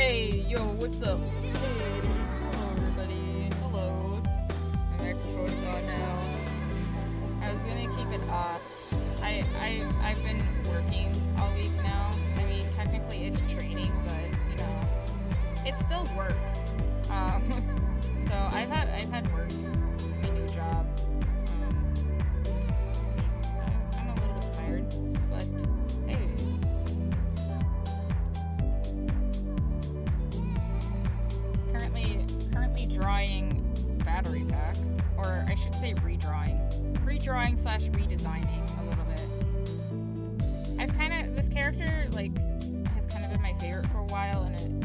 Hey, yo, what's up? Hey, hello everybody. Hello. My microphone's on now. I was gonna keep it off. I've been working all week now. I mean, technically it's training, but you know, it's still work. Um, so I've had work, my new job. This week, so I'm a little bit tired, but hey. Currently drawing battery pack, or I should say redrawing slash redesigning a little bit. This character has kind of been my favorite for a while, and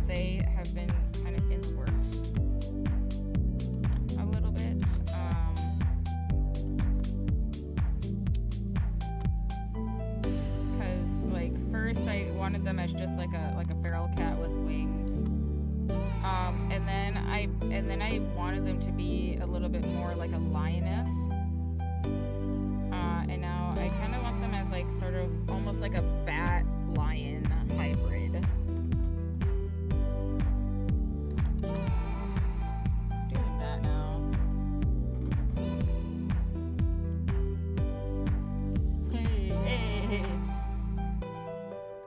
they have been kind of in the works a little bit. Because first I wanted them as just like a feral cat with wings. And then I wanted them to be a little bit more like a lioness. And now I kind of want them as sort of almost like a bat lion hybrid. Doing that now. Hey.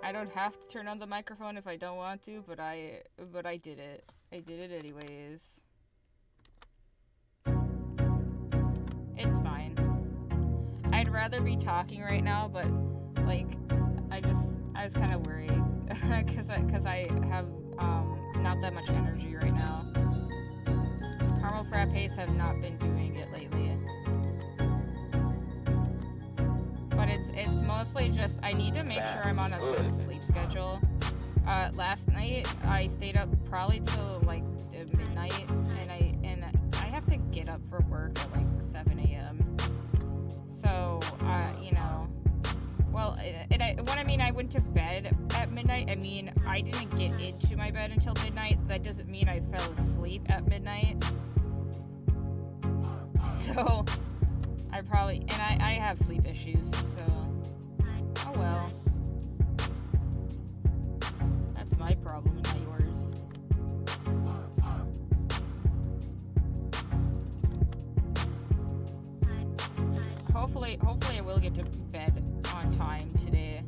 I don't have to turn on the microphone if I don't want to, but I did it. I did it anyways. It's fine. I'd rather be talking right now, but I was kind of worried because I have not that much energy right now. Caramel frappes have not been doing it lately. But it's mostly just I need to make sure I'm on a good sleep schedule. Last night I stayed up probably till midnight, and I have to get up for work at 7 a.m. So when I mean I went to bed at midnight, I mean I didn't get into my bed until midnight. That doesn't mean I fell asleep at midnight. So I have sleep issues, so oh well. That's my problem and not yours. Hopefully I will get to bed on time today.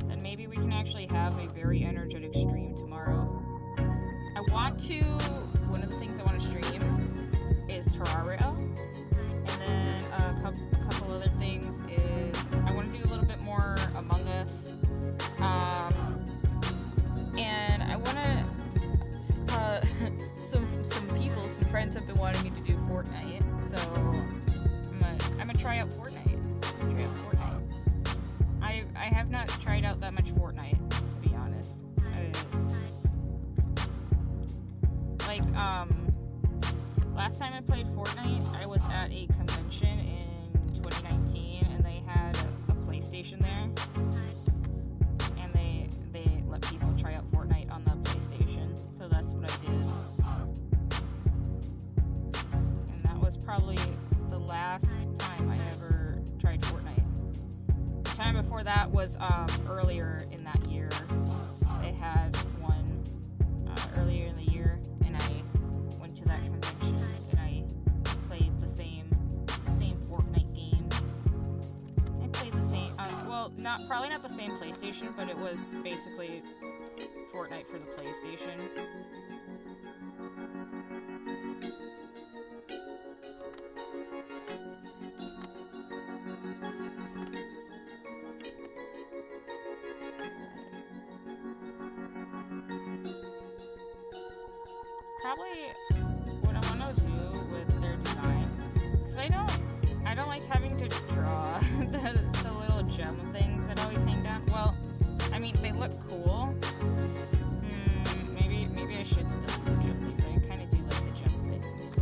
Then maybe we can actually have a very energetic stream tomorrow. One of the things I want to stream is Terraria. And then a couple other things is I want to do a little bit more Among Us. And I want to some friends have been wanting me to do Fortnite, so I'm gonna try out Fortnite. I have not tried out that much Fortnite, to be honest. Last time I played Fortnite, I was at a convention in 2019, and they had a PlayStation there, and they let people try out Fortnite on the PlayStation, so that's what I did. And that was probably the last time I ever tried Fortnite. The time before that was earlier in that year. They had one earlier in the year, and I went to that convention and I played the same Fortnite game. I played the same, probably not the same PlayStation, but it was basically Fortnite for the PlayStation. Probably what I want to do with their design, because I don't like having to draw the little gem things that always hang down. Well, I mean they look cool. Maybe I should still do gem things. I kind of do like the gem things.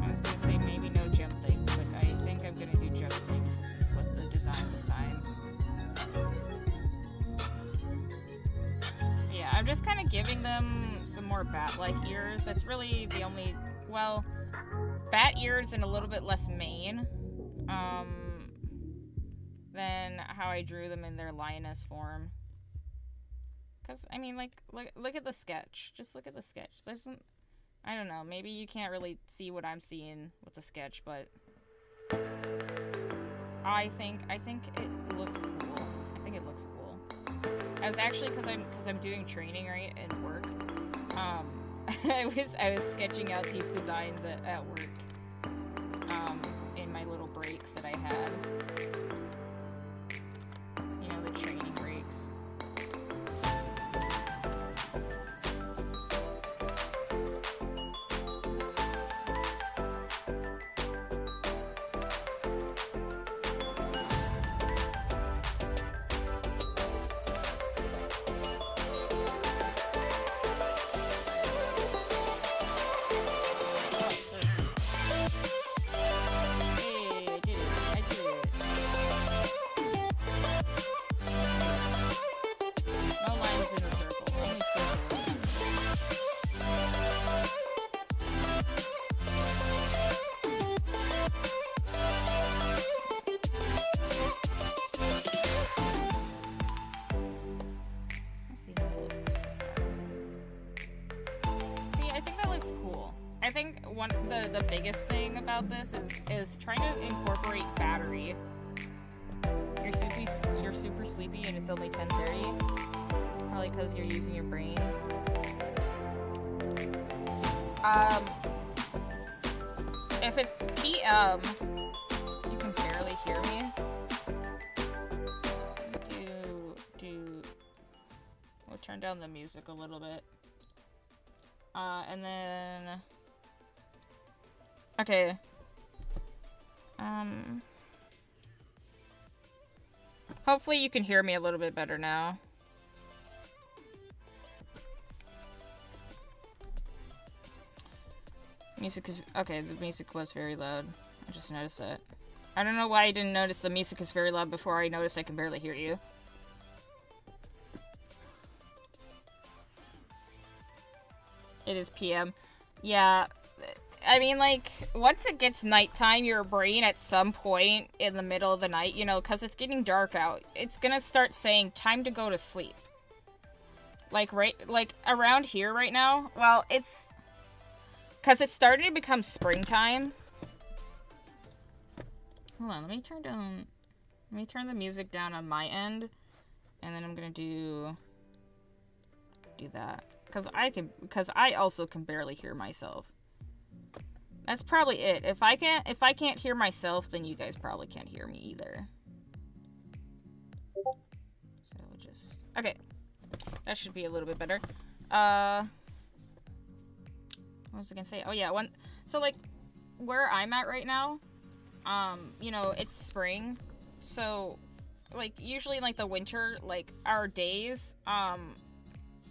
I was gonna say maybe no gem things, but I think I'm gonna do gem things with the design this time. I'm just kind of giving them some more bat-like ears. That's really the only, bat ears and a little bit less mane than how I drew them in their lioness form. Because, I mean, like, look at the sketch. Just look at the sketch. I don't know, maybe you can't really see what I'm seeing with the sketch, but I think it looks cool. I think it looks cool. I was actually, because I'm doing training, right, and work, I was sketching out these designs at work, in my little breaks that I had. You know, the training breaks. Cool. I think the biggest thing about this is trying to incorporate battery. You're super sleepy and it's only 10:30. Probably because you're using your brain. If it's PM, you can barely hear me. We'll turn down the music a little bit. And then... Okay. Hopefully you can hear me a little bit better now. Music is... Okay, the music was very loud. I just noticed that. I don't know why I didn't notice the music is very loud before I noticed I can barely hear you. It is PM. Yeah. I mean, like, once it gets nighttime, your brain at some point in the middle of the night, you know, because it's getting dark out, it's gonna start saying, time to go to sleep. Like, around here right now, well, it's... Because it's starting to become springtime. Hold on, let me turn the music down on my end, and then I'm gonna do that. Because I also can barely hear myself. That's probably it. If I can't hear myself, then you guys probably can't hear me either. So just... Okay. That should be a little bit better. What was I gonna say? Oh yeah, so like, where I'm at right now, you know, it's spring. So, like, usually in, like, the winter, like, our days,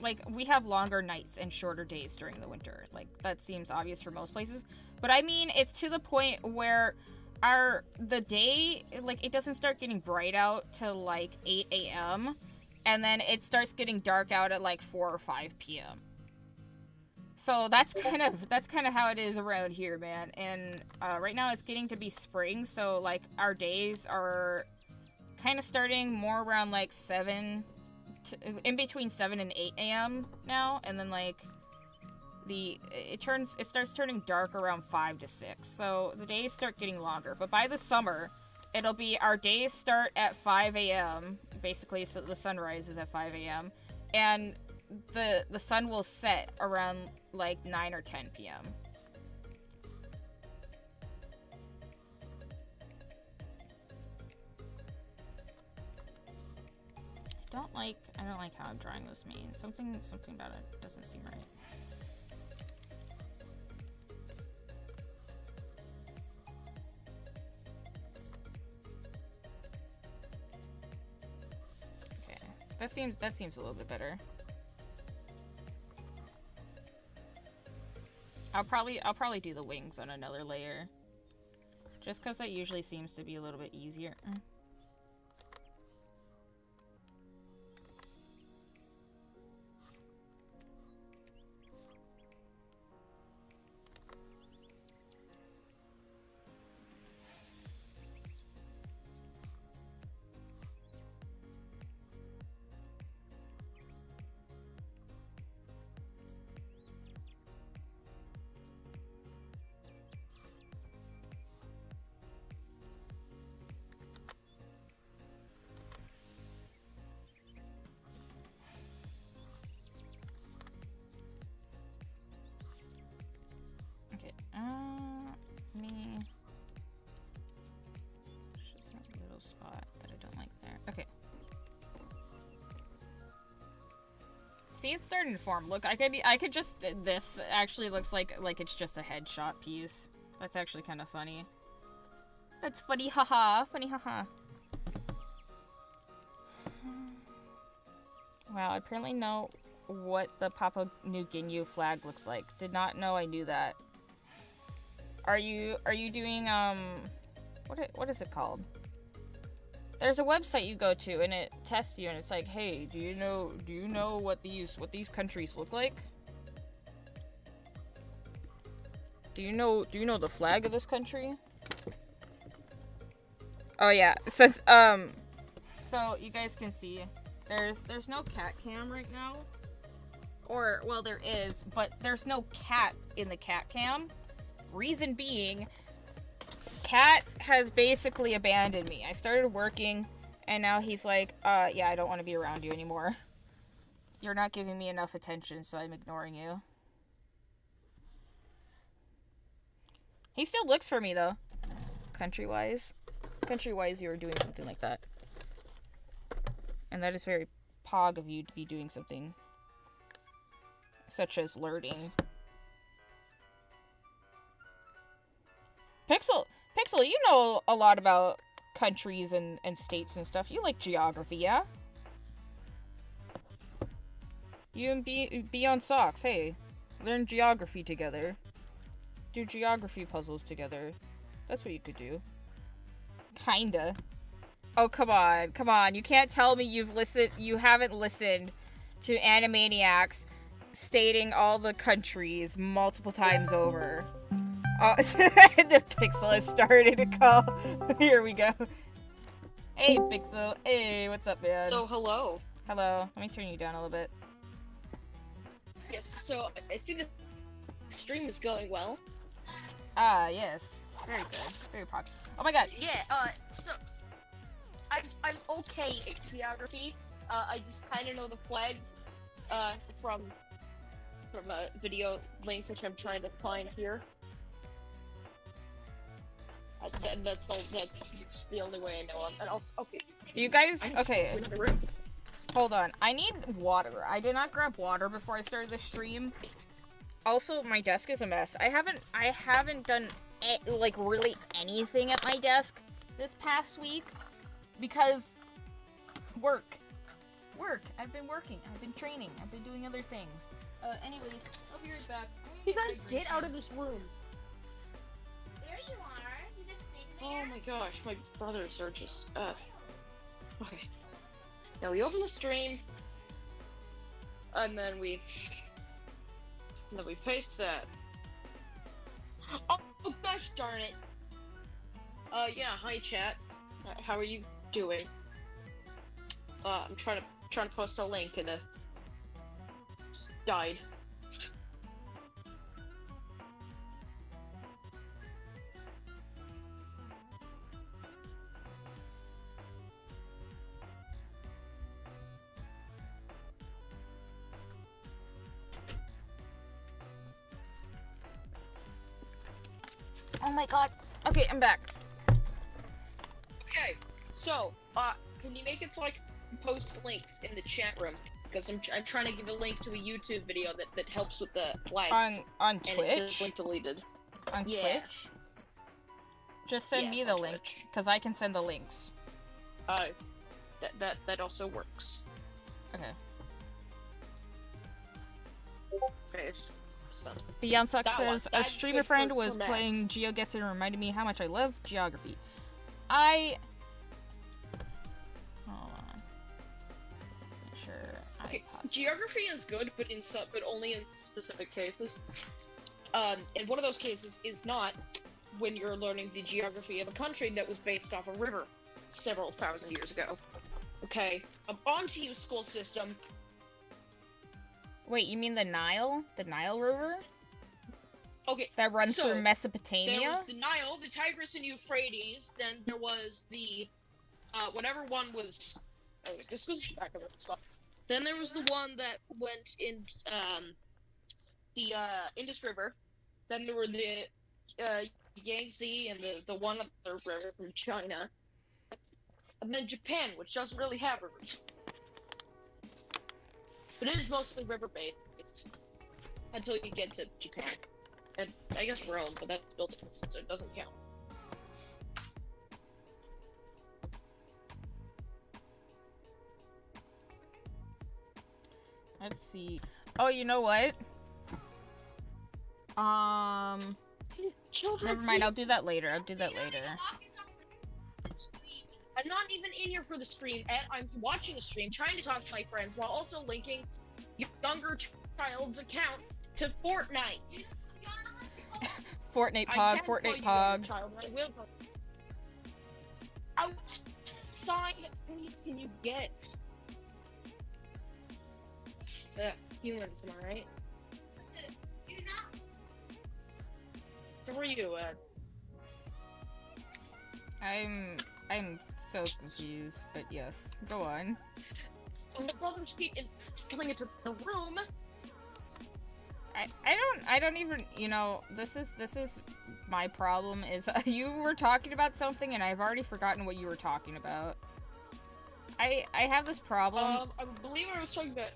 like, we have longer nights and shorter days during the winter. Like, that seems obvious for most places. But I mean, it's to the point where the day, like, it doesn't start getting bright out till, like, 8 a.m. And then it starts getting dark out at, like, 4 or 5 p.m. So that's kind of how it is around here, man. And right now it's getting to be spring, so, like, our days are kind of starting more around, like, in between 7 and 8 a.m. now, and then, like, it starts turning dark around 5 to 6, so the days start getting longer. But by the summer, it'll be, our days start at 5 a.m., basically, so the sun rises at 5 a.m., and the sun will set around, like, 9 or 10 p.m. I don't like how I'm drawing this main. Something about it doesn't seem right. Okay. That seems a little bit better. I'll probably do the wings on another layer. Just because that usually seems to be a little bit easier. See, it's starting to form. Look, I could just, this actually looks like it's just a headshot piece. That's actually kind of funny. That's funny, haha. Funny, haha. Wow, I apparently know what the Papua New Guinea flag looks like. Did not know I knew that. Are you doing, what is it called? There's a website you go to and it tests you and it's like, hey, do you know what these countries look like? Do you know the flag of this country? Oh yeah, it says, so you guys can see, there's no cat cam right now. Or, well, there is, but there's no cat in the cat cam. Reason being, Cat has basically abandoned me. I started working, and now he's like, yeah, I don't want to be around you anymore. You're not giving me enough attention, so I'm ignoring you. He still looks for me, though. Country-wise, you are doing something like that. And that is very pog of you to be doing something such as alerting. Pixel, you know a lot about countries and states and stuff. You like geography, yeah? You and be on Socks, hey. Learn geography together. Do geography puzzles together. That's what you could do. Kinda. Oh, come on. You can't tell me you haven't listened to Animaniacs stating all the countries multiple times over. Oh, the Pixel has started to call. Here we go. Hey, Pixel. Hey, what's up, man? So, hello. Hello. Let me turn you down a little bit. Yes, so I see the stream is going well. Ah, yes. Very good. Very popular. Oh my god. Yeah, so I'm okay at geography. I just kind of know the flags, from a video link which I'm trying to find here. That's all. That's the only way I know them. And also, okay. You guys, okay. Hold on. I need water. I did not grab water before I started the stream. Also, my desk is a mess. I haven't done like really anything at my desk this past week because work. I've been working. I've been training. I've been doing other things. Anyways, I'll be right back. You guys get out of this room. There you are. You just sitting Oh there. my gosh, my brothers are just, okay. Now we open the stream, and then we paste that. Oh gosh darn it. Yeah, hi chat. How are you doing? I'm trying to post a link and just died. Oh my god. Okay, I'm back. Okay, so, can you make it so I can post links in the chat room? Because I'm trying to give a link to a YouTube video that helps with the flags. On And it Twitch? says link deleted. On Yeah. Twitch? Just send me Yes, the on link, Twitch. because I can send the links. That also works. Okay. Okay, so. Beyond Suck That one. says, a That's streamer good friend for was maps. playing GeoGuessr and reminded me how much I love geography. Hold on. Make sure I Okay, pause. geography is good, but only in specific cases. And one of those cases is not when you're learning the geography of a country that was based off a river several thousand years ago. Okay, on to you, school system. Wait, you mean the Nile? The Nile River? Okay, That runs so, through there Mesopotamia? was the Nile, the Tigris, and Euphrates. Then there was the, whatever one was. Oh, this was back of the spot. Then there was the one that went in, the Indus River. Then there were the Yangtze and the one other river from China. And then Japan, which doesn't really have rivers. But it is mostly river-based until you get to Japan. And I guess Rome, but that's built in, so it doesn't count. Let's see. Oh, you know what? Children, Never mind. I'll please. do that later. I'll do that later. I'm not even in here for the stream. I'm watching the stream, trying to talk to my friends, while also linking younger child's account to Fortnite. Fortnite I Pog. can call Fortnite you Pog. younger child, and I will call you. Outside, please, can you get humans? Am I right? Who are you, Ed? I'm so confused, but yes, go on. When the brothers keep coming into the room. I don't even, you know, this is my problem is you were talking about something and I've already forgotten what you were talking about. I have this problem. I believe I was talking about.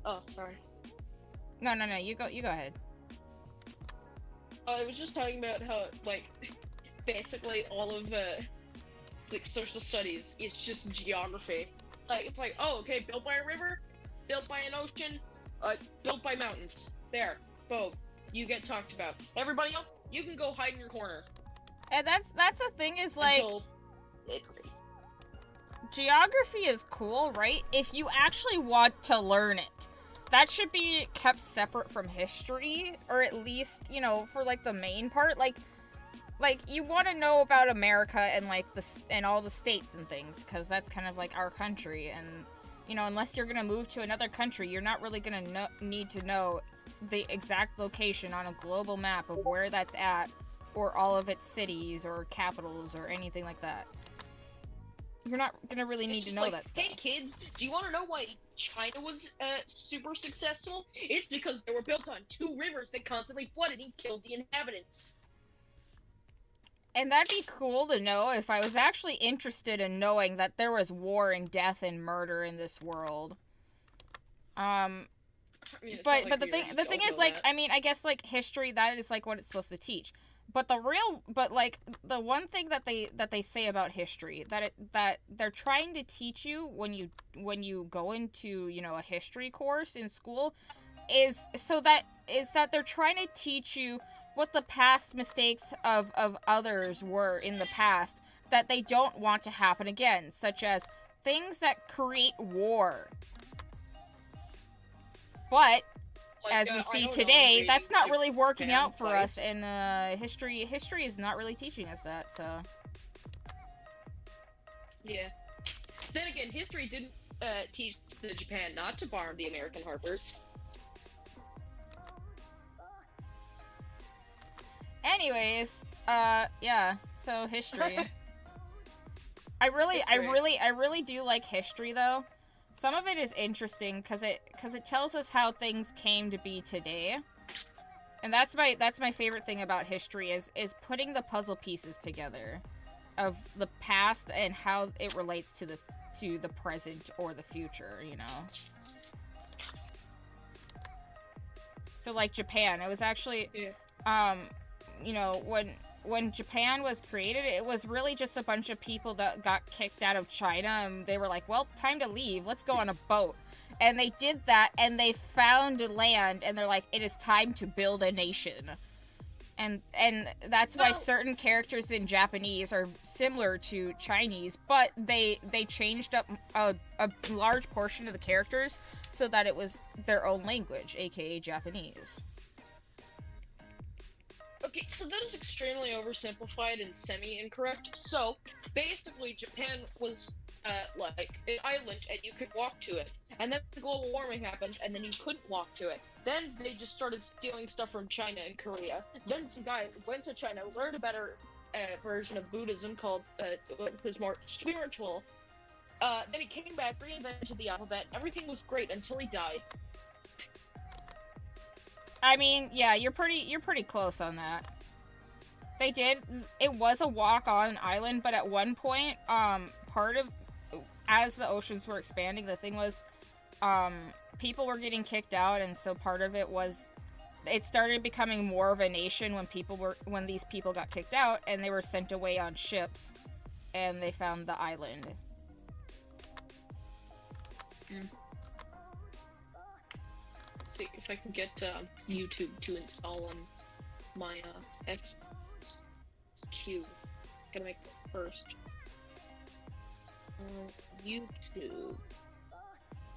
Oh, sorry. No, you go ahead. I was just talking about how, like, basically all of, like, social studies is just geography. Like, it's like, oh, okay, built by a river, built by an ocean, built by mountains. There, boom, you get talked about. Everybody else, you can go hide in your corner. And that's the thing is, like, Until geography is cool, right? If you actually want to learn it. That should be kept separate from history, or at least, you know, for, like, the main part. Like you want to know about America and, like, and all the states and things, because that's kind of, like, our country, and, you know, unless you're gonna move to another country, you're not really gonna need to know the exact location on a global map of where that's at, or all of its cities, or capitals, or anything like that. You're not gonna really need to know like, that stuff. Hey kids, do you want to know why China was super successful? It's because they were built on 2 rivers that constantly flooded and killed the inhabitants. And that'd be cool to know if I was actually interested in knowing that there was war and death and murder in this world. I mean, it's But not like the we thing already is, don't like, know I mean, I guess, like, history, that is, like, what it's supposed to teach. But the one thing that they say about history that they're trying to teach you when you go into, you know, a history course in school is that they're trying to teach you what the past mistakes of others were in the past that they don't want to happen again, such as things that create war. But Like, as we I see don't know, today, invading that's not really working Japan out for twice. us, and history is not really teaching us that, so. Yeah. Then again, history didn't teach the Japan not to bomb the American harbors. Anyways, yeah, so history. I really do like history, though. Some of it is interesting because it tells us how things came to be today, and that's my favorite thing about history is putting the puzzle pieces together of the past and how it relates to the present or the future, you know. So, like, Japan, it was actually, you know, when Japan was created, it was really just a bunch of people that got kicked out of China, and they were like, well, time to leave, let's go on a boat. And they did that, and they found land, and they're like, it is time to build a nation. And that's why certain characters in Japanese are similar to Chinese, but they changed up a large portion of the characters so that it was their own language, aka Japanese. Okay, so that is extremely oversimplified and semi-incorrect. So, basically, Japan was, like, an island, and you could walk to it. And then global warming happened, and then you couldn't walk to it. Then they just started stealing stuff from China and Korea. Then some guy went to China, learned a better version of Buddhism called, which was more spiritual. Then he came back, reinvented the alphabet. Everything was great until he died. I mean, yeah, you're pretty close on that. They did. It was a walk-on island, but at one point, part of, as the oceans were expanding, the thing was, people were getting kicked out, and so part of it was it started becoming more of a nation when these people got kicked out, and they were sent away on ships, and they found the island. See if I can get YouTube to install on my XQ. Gotta make it first. YouTube.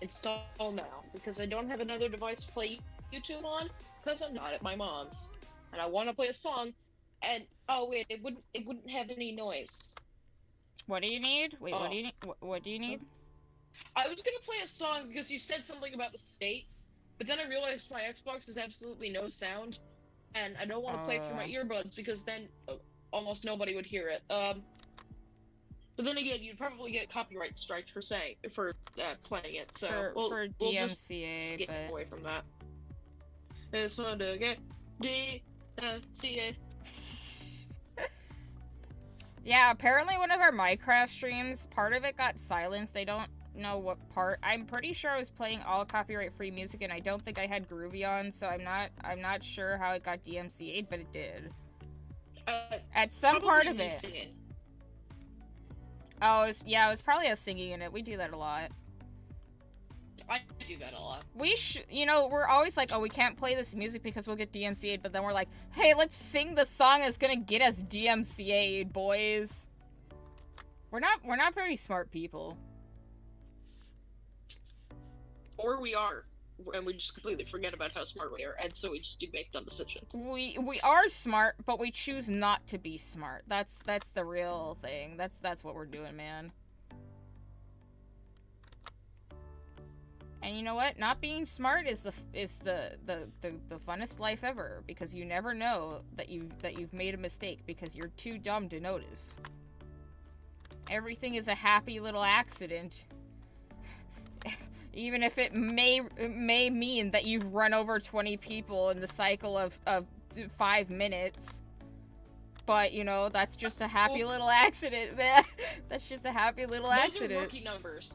Install now, because I don't have another device to play YouTube on, because I'm not at my mom's. And I want to play a song, and oh wait, it wouldn't have any noise. What do you need? Wait, what do you need? What do you need? I was gonna play a song because you said something about the states, but then I realized my Xbox has absolutely no sound, and I don't want to play it through my earbuds because then almost nobody would hear it. But then again, you'd probably get copyright strikes for playing it. So for DMCA, we'll just skip away from that. I just want to get DMCA. Yeah, apparently one of our Minecraft streams, part of it got silenced. I don't know what part. I'm pretty sure I was playing all copyright-free music, and I don't think I had Groovy on, so I'm not sure how it got DMCA'd, but it did. At some part of it. Singing. Oh, it was probably us singing in it. We do that a lot. I do that a lot. We're always like, oh, we can't play this music because we'll get DMCA'd, but then we're like, hey, let's sing the song that's gonna get us DMCA'd, boys. We're not very smart people. Or we are, and we just completely forget about how smart we are, and so we just do make dumb decisions. We are smart, but we choose not to be smart. That's the real thing. That's what we're doing, man. And you know what? Not being smart is the funnest life ever, because you never know that you've made a mistake because you're too dumb to notice. Everything is a happy little accident. Even if it may mean that you've run over 20 people in the cycle of 5 minutes. But, that's just a happy little accident, man. That's just a happy little accident. Those are rookie numbers.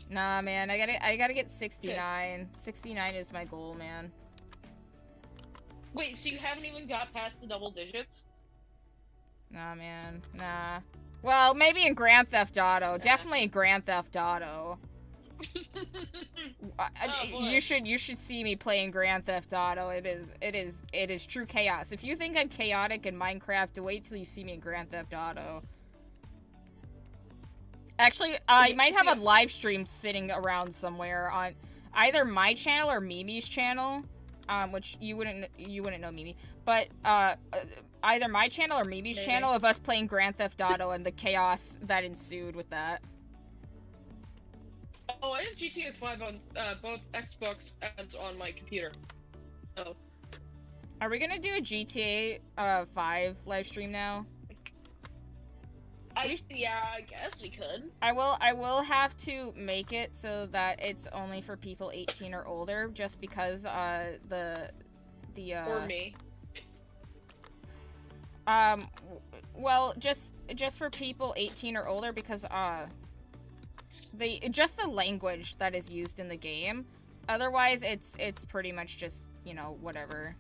Nah, man, I gotta get 69. Okay. 69 is my goal, man. Wait, so you haven't even got past the double digits? Nah, man. Nah. Well, maybe in Grand Theft Auto. Definitely in Grand Theft Auto. You should see me playing Grand Theft Auto. It is true chaos. If you think I'm chaotic in Minecraft, wait till you see me in Grand Theft Auto. Actually, I might have a live stream sitting around somewhere on either my channel or Mimi's channel. Which you wouldn't know Mimi, but either my channel or Mimi's channel of us playing Grand Theft Auto and the chaos that ensued with that. Oh, I have GTA 5 on both Xbox and on my computer. Oh. Are we gonna do a GTA 5 live stream now? Yeah, I guess we could. I will have to make it so that it's only for people 18 or older, just because the or me. Well, just for people 18 or older, because just the language that is used in the game. Otherwise, it's pretty much just, whatever.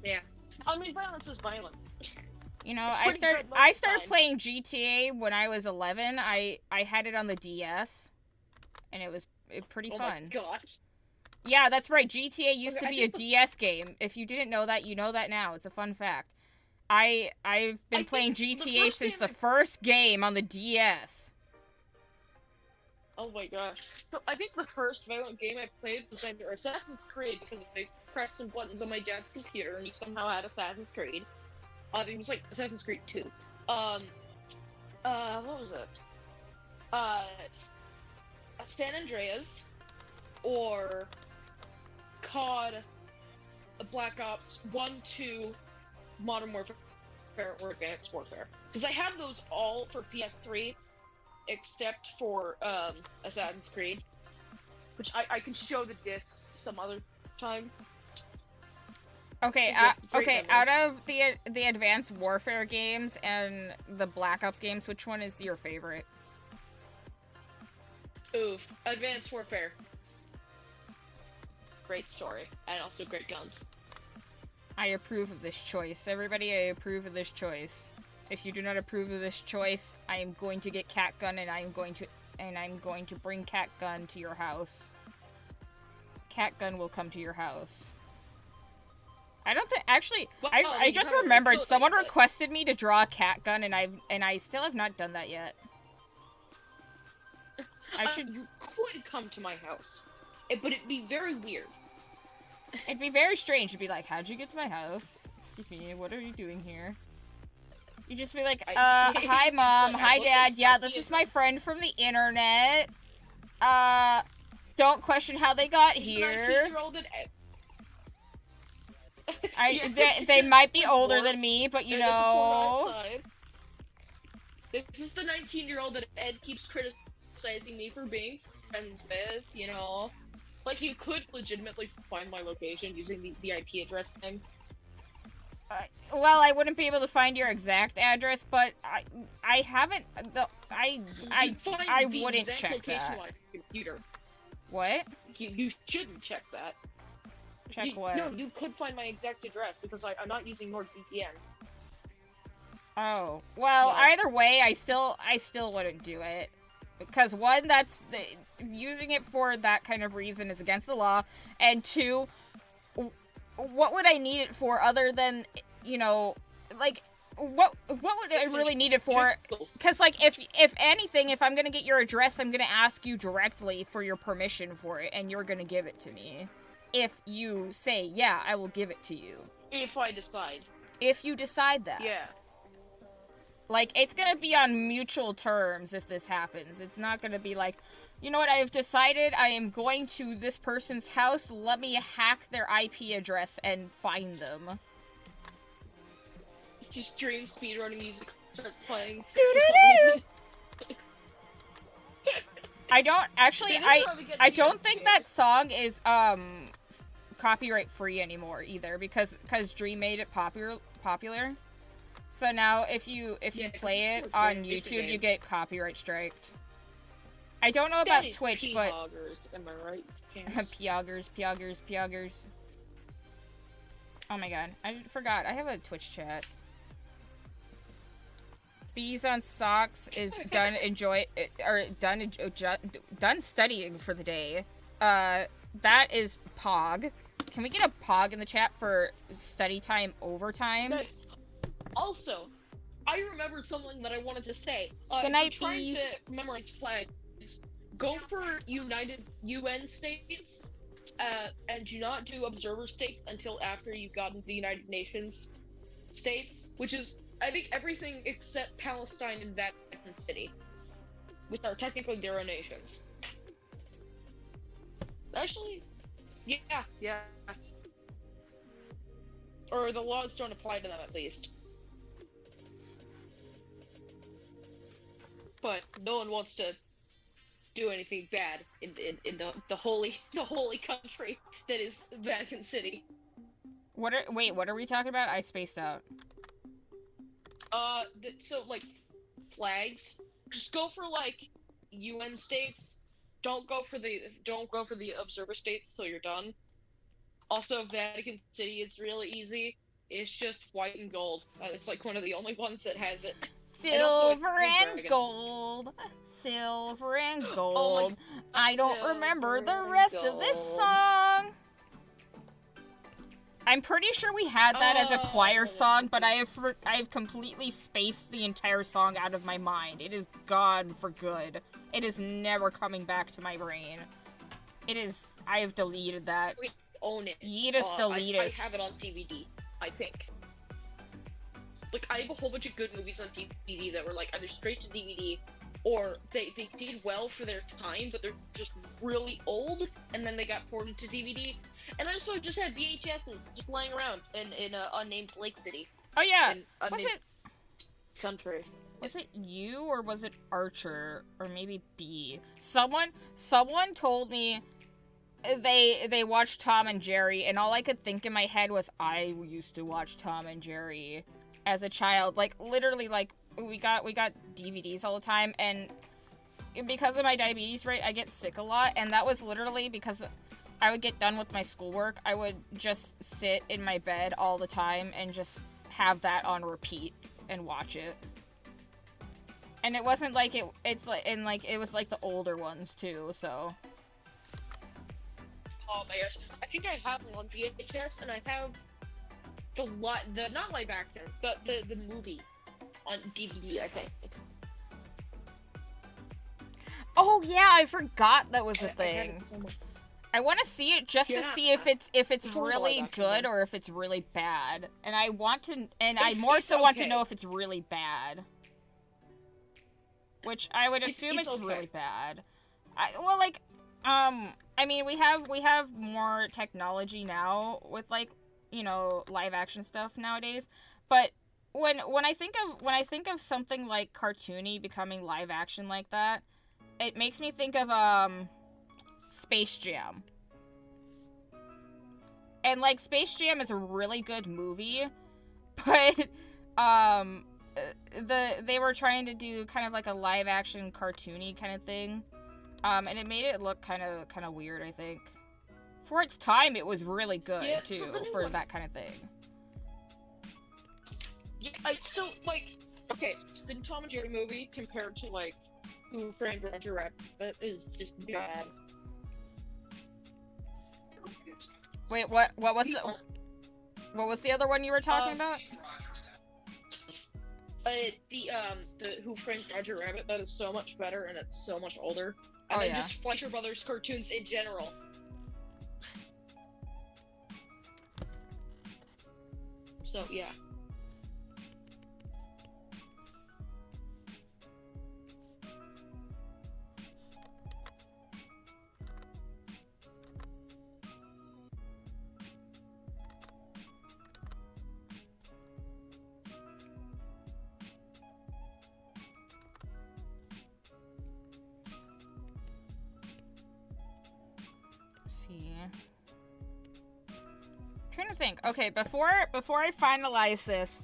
Yeah. I mean, violence is violence. I started playing GTA when I was 11. I had it on the DS, and it was pretty fun. Oh my gosh. Yeah, that's right. GTA used to be a DS game. If you didn't know that, you know that now. It's a fun fact. I've been playing GTA since the first game on the DS. Oh my gosh. So I think the first violent game I played was either Assassin's Creed, because I pressed some buttons on my dad's computer and he somehow had Assassin's Creed. It was like Assassin's Creed 2. What was it? San Andreas, or COD, Black Ops 1, 2, Modern Warfare, or Advanced Warfare. Because I have those all for PS3, except for Assassin's Creed, which I can show the discs some other time. Okay, out of the Advanced Warfare games and the Black Ops games, which one is your favorite? Oof. Advanced Warfare. Great story. And also great guns. I approve of this choice. Everybody, I approve of this choice. If you do not approve of this choice, I am going to get Cat Gun and I'm going to bring Cat Gun to your house. Cat Gun will come to your house. I don't think actually Well, I you just probably remembered could, someone but- requested me to draw a cat gun and I still have not done that yet. I should You could come to my house, but it'd be very weird. It'd be very strange to be like, how'd you get to my house? Excuse me, what are you doing here? You just be like, hi mom, Like, hi I looked dad, at yeah, the this is idea. my friend from the internet. Don't question how they got He's a here. 19-year-old at Yeah, They might be he's older bored. than me, but you There's a porno know. outside. This is the 19-year-old that Ed keeps criticizing me for being friends with, you know. Like, you could legitimately find my location using the IP address thing. Well, I wouldn't be able to find your exact address, but I haven't. You find I the wouldn't exact check location that. on your computer. What? You shouldn't check that. Check what? No, you could find my exact address because I'm not using NordVPN. Oh, well, No. either way, I still wouldn't do it. Because one, using it for that kind of reason is against the law, and two, what would I need it for other than, you know, like, what would I really need it for? Because, like, if anything, if I'm gonna get your address, I'm gonna ask you directly for your permission for it, and you're gonna give it to me. If you say, yeah, I will give it to you. If I decide. If you decide that. Yeah. Like, it's gonna be on mutual terms if this happens. It's not gonna be like, you know what, I have decided I am going to this person's house, let me hack their IP address and find them. Just dream speedrunning music starts playing. Doo-doo-doo! I don't, actually, This is how we get I the don't use think case. that song is, copyright free anymore either, because Dream made it popular. So now, if you Yeah, 'cause play it's it a on very basic YouTube, you game. get copyright striked. I don't know That about is Twitch, but P-hoggers, am I right? James? Piaggers. Oh my god, I forgot. I have a Twitch chat. Bees on Socks is done done studying for the day. That is Pog. Can we get a Pog in the chat for study time overtime? Nice. Also, I remembered something that I wanted to say. Good If night, you're trying bees. to memorize flags, go for United UN states, and do not do observer states until after you've gotten the United Nations states, which is, I think, everything except Palestine and Vatican City, which are technically their own nations. Actually, yeah. Or the laws don't apply to them, at least. But no one wants to do anything bad in the holy country that is Vatican City. What are we talking about? I spaced out. So like flags, just go for like UN states. Don't go for the observer states till you're done. Also, Vatican City, it's really easy. It's just white and gold. It's like one of the only ones that has it. Silver and Dragon. gold. Silver and Oh gold. I don't Silver remember the and rest of this gold. song. I'm pretty sure we had that as a choir song, but I have completely spaced the entire song out of my mind. It is gone for good. It is never coming back to my brain. It is. I have deleted that. We own it. Yeetus I deletist. have it on DVD, I think. Like, I have a whole bunch of good movies on DVD that were, like, either straight to DVD, or they did well for their time, but they're just really old, and then they got ported to DVD. And I also just had VHSs just lying around in a unnamed Lake City. Oh yeah. In Was unnamed it? country. Was it you or was it Archer or maybe B? Someone told me they watched Tom and Jerry, and all I could think in my head was I used to watch Tom and Jerry as a child. Like literally, like we got DVDs all the time, and because of my diabetes, right, I get sick a lot, and that was literally because I would get done with my schoolwork. I would just sit in my bed all the time and just have that on repeat and watch it. And it wasn't like it's like, and like it was like the older ones too, so. Oh my gosh. I think I have one on VHS, and I have the not live action, but the movie on DVD, I think. Oh yeah, I forgot that was a I had thing. it somewhere. I want to see it just to Yeah, see if it's it's only really live action, good though. or if it's really bad. And I It's- more it's so want to okay. know if it's really bad. Which I would assume it's it's okay. really bad. I mean, we have more technology now with like, you know, live action stuff nowadays. But when I think of something like cartoony becoming live action like that, it makes me think of Space Jam. And like Space Jam is a really good movie, but they were trying to do kind of like a live action cartoony kind of thing. And it made it look kind of weird, I think. For its time, it was really good Yeah, too so the new for one- that kind of thing. Yeah, so like, okay, the Tom and Jerry movie compared to like Who Framed Roger Rabbit is just bad. Wait, what was the other one you were talking about? The Who Framed Roger Rabbit, that is so much better and it's so much older. And Oh, then yeah. just Fleischer Brothers cartoons in general. So yeah. See. Trying to think. Okay, before I finalize this,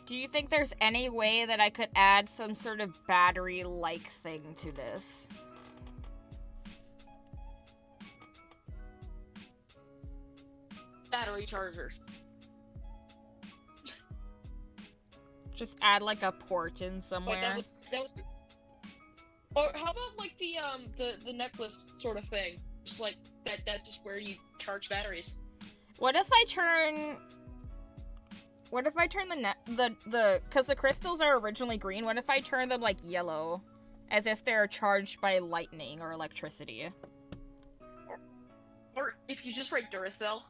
do you think there's any way that I could add some sort of battery-like thing to this? Battery chargers. Just add like a port in somewhere. Wait, that was. Or how about like the necklace sort of thing? Just like that's just where you charge batteries. What if I turn the because the crystals are originally green, what if I turn them like yellow? As if they're charged by lightning or electricity. Or if you just write Duracell.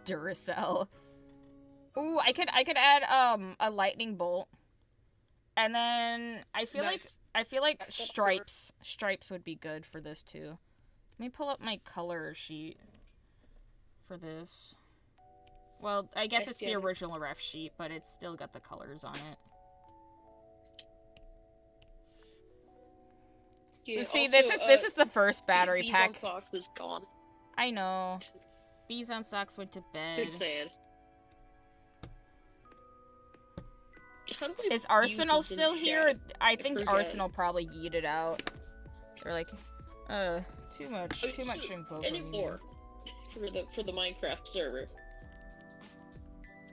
Duracell. Ooh, I could add a lightning bolt. And then I feel like That's stripes would be good for this too. Let me pull up my color sheet for this. Well, I guess it's the scan it. original ref sheet, but it's still got the colors on it. Yeah, See, also, this is the first battery Bees pack. on Socks is gone. I know. Bees on Socks went to bed. It's sad. How do I Is view Arsenal this in still here? chat? I think forget. Arsenal probably yeeted out. Or like, too much info. for me. Anymore for the Minecraft server.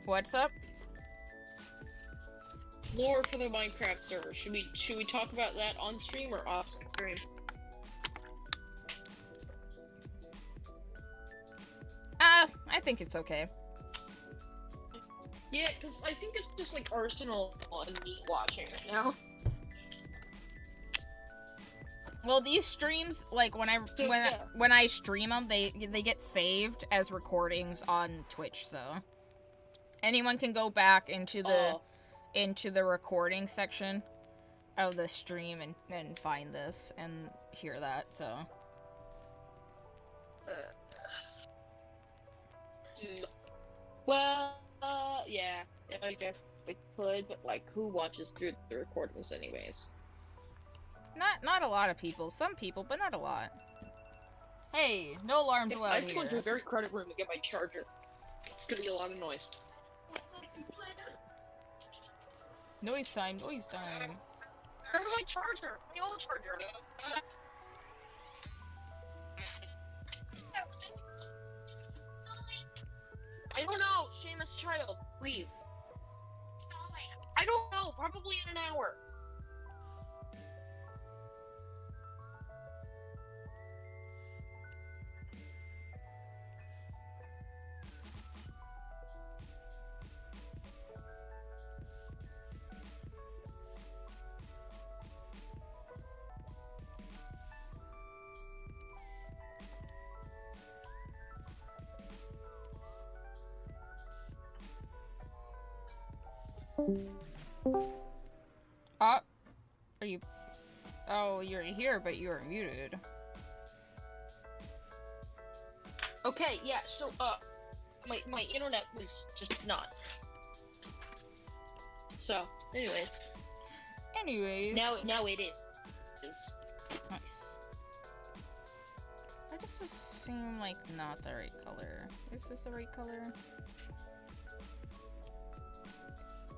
What's up? Lore for the Minecraft server. Should we talk about that on stream or off stream? I think it's okay. Yeah, because I think it's just like Arsenal and me watching right now. Well, these streams, like when So, yeah. I stream them, they get saved as recordings on Twitch. So anyone can go back into the recording section of the stream and find this and hear that. So Well, yeah, I guess they could, but like, who watches through the recordings anyways? not a lot of people. Some people, but not a lot. Hey, no alarms I allowed have to go into a here. very crowded room to get my charger. It's gonna be a lot of noise. Noise time. Noise time. Where's my charger? My old charger. I don't know. Seamus Child, leave. I don't know. Probably in an hour. Oh, are you? Oh, you're here, but you are muted. Okay, yeah. So, my internet was just not. So, anyways, now it is. Nice. Why does this seem like not the right color? Is this the right color?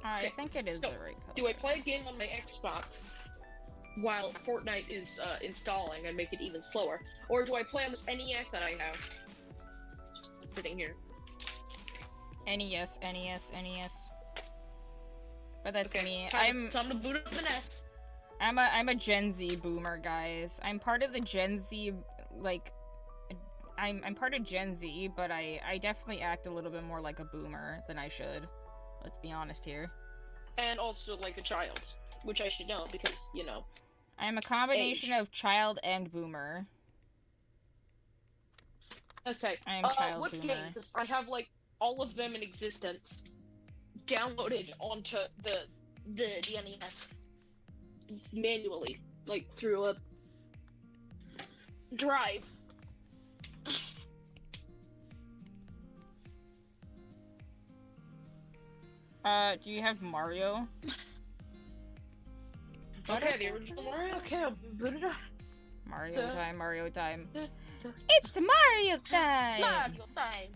I Okay, think it is so, the right color. Do I play a game on my Xbox while Fortnite is installing and make it even slower, or do I play on this NES that I have? Just sitting here. NES. But that's Okay, me. time to boot up the NES. I'm a Gen Z boomer, guys. I'm part of the Gen Z, like, I'm part of Gen Z, but I definitely act a little bit more like a boomer than I should. Let's be honest here. And also like a child, which I should know because, you know. I'm a combination of child and boomer. Okay. I am child what boomer. games? I have like all of them in existence downloaded onto the NES manually, like through a drive. Do you have Mario? Okay, the original Mario. Okay, I'll boot it up. Mario time. Duh. It's Mario time! Mario time.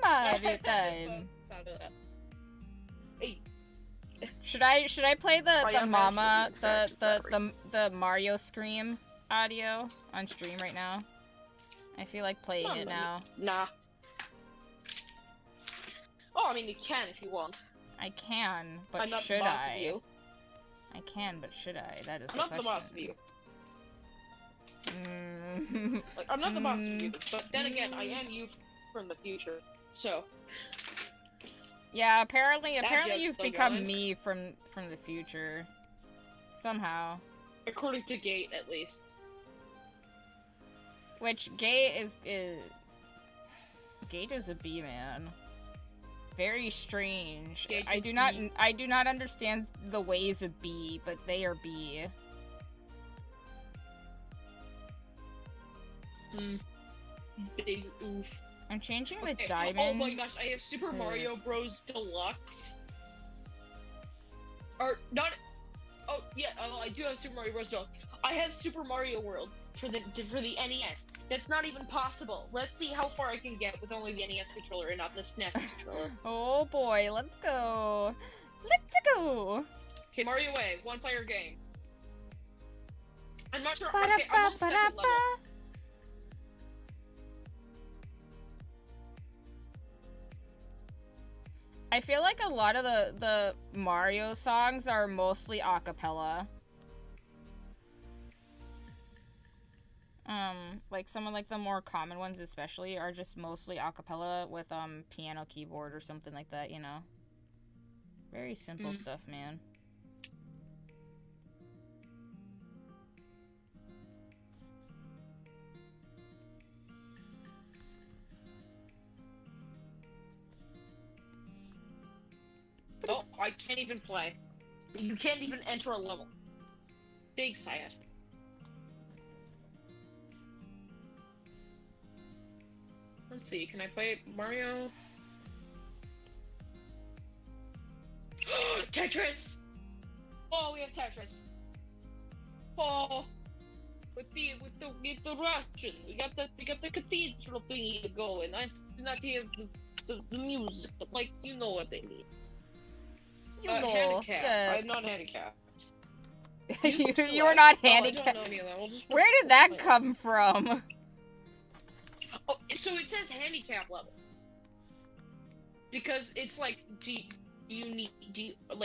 Mario time. Hey, Should I play the am mama actually the Mario Scream audio on stream right now? I feel like playing it now. Nah. Oh, I mean, you can if you want. I can, but I'm not should the boss I? of you. I can, but should I? That is I'm the not the boss of question. you. Like, I'm not the boss of you, but then again, I am you from the future. So. Yeah, apparently joke's you've still become going. me from the future. Somehow. According to Gate, at least. Which Gate is Gate is a B man. Very strange. Gate I is do not B. understand the ways of B, but they are B. Big oof. I'm changing the Okay, diamond. Oh my gosh, I have Super to- Mario Bros. Deluxe. Or, not... Oh, yeah, I do have Super Mario Bros. Deluxe. I have Super Mario World for the NES. That's not even possible. Let's see how far I can get with only the NES controller and not the SNES controller. Oh boy, let's go. Let's go. Okay, Mario Way, one-player game. I'm not sure. Okay, I'm on second level. I feel like a lot of the Mario songs are mostly a cappella. Like some of like the more common ones especially are just mostly a cappella with piano keyboard or something like that, you know. Very simple stuff, man. Oh, I can't even play. You can't even enter a level. Big sad. Let's see, can I play Mario? Tetris! Oh, we have Tetris. Oh, with the Russian, we got the cathedral thingy going. I not hear the music, but like you know what they mean. You know, Handicap. yeah. I'm not handicapped. you were not Oh, I handicapped. don't know any of that. We'll just Where did that players. come from? Oh, so it says handicap level. Because it's like, do you Do you are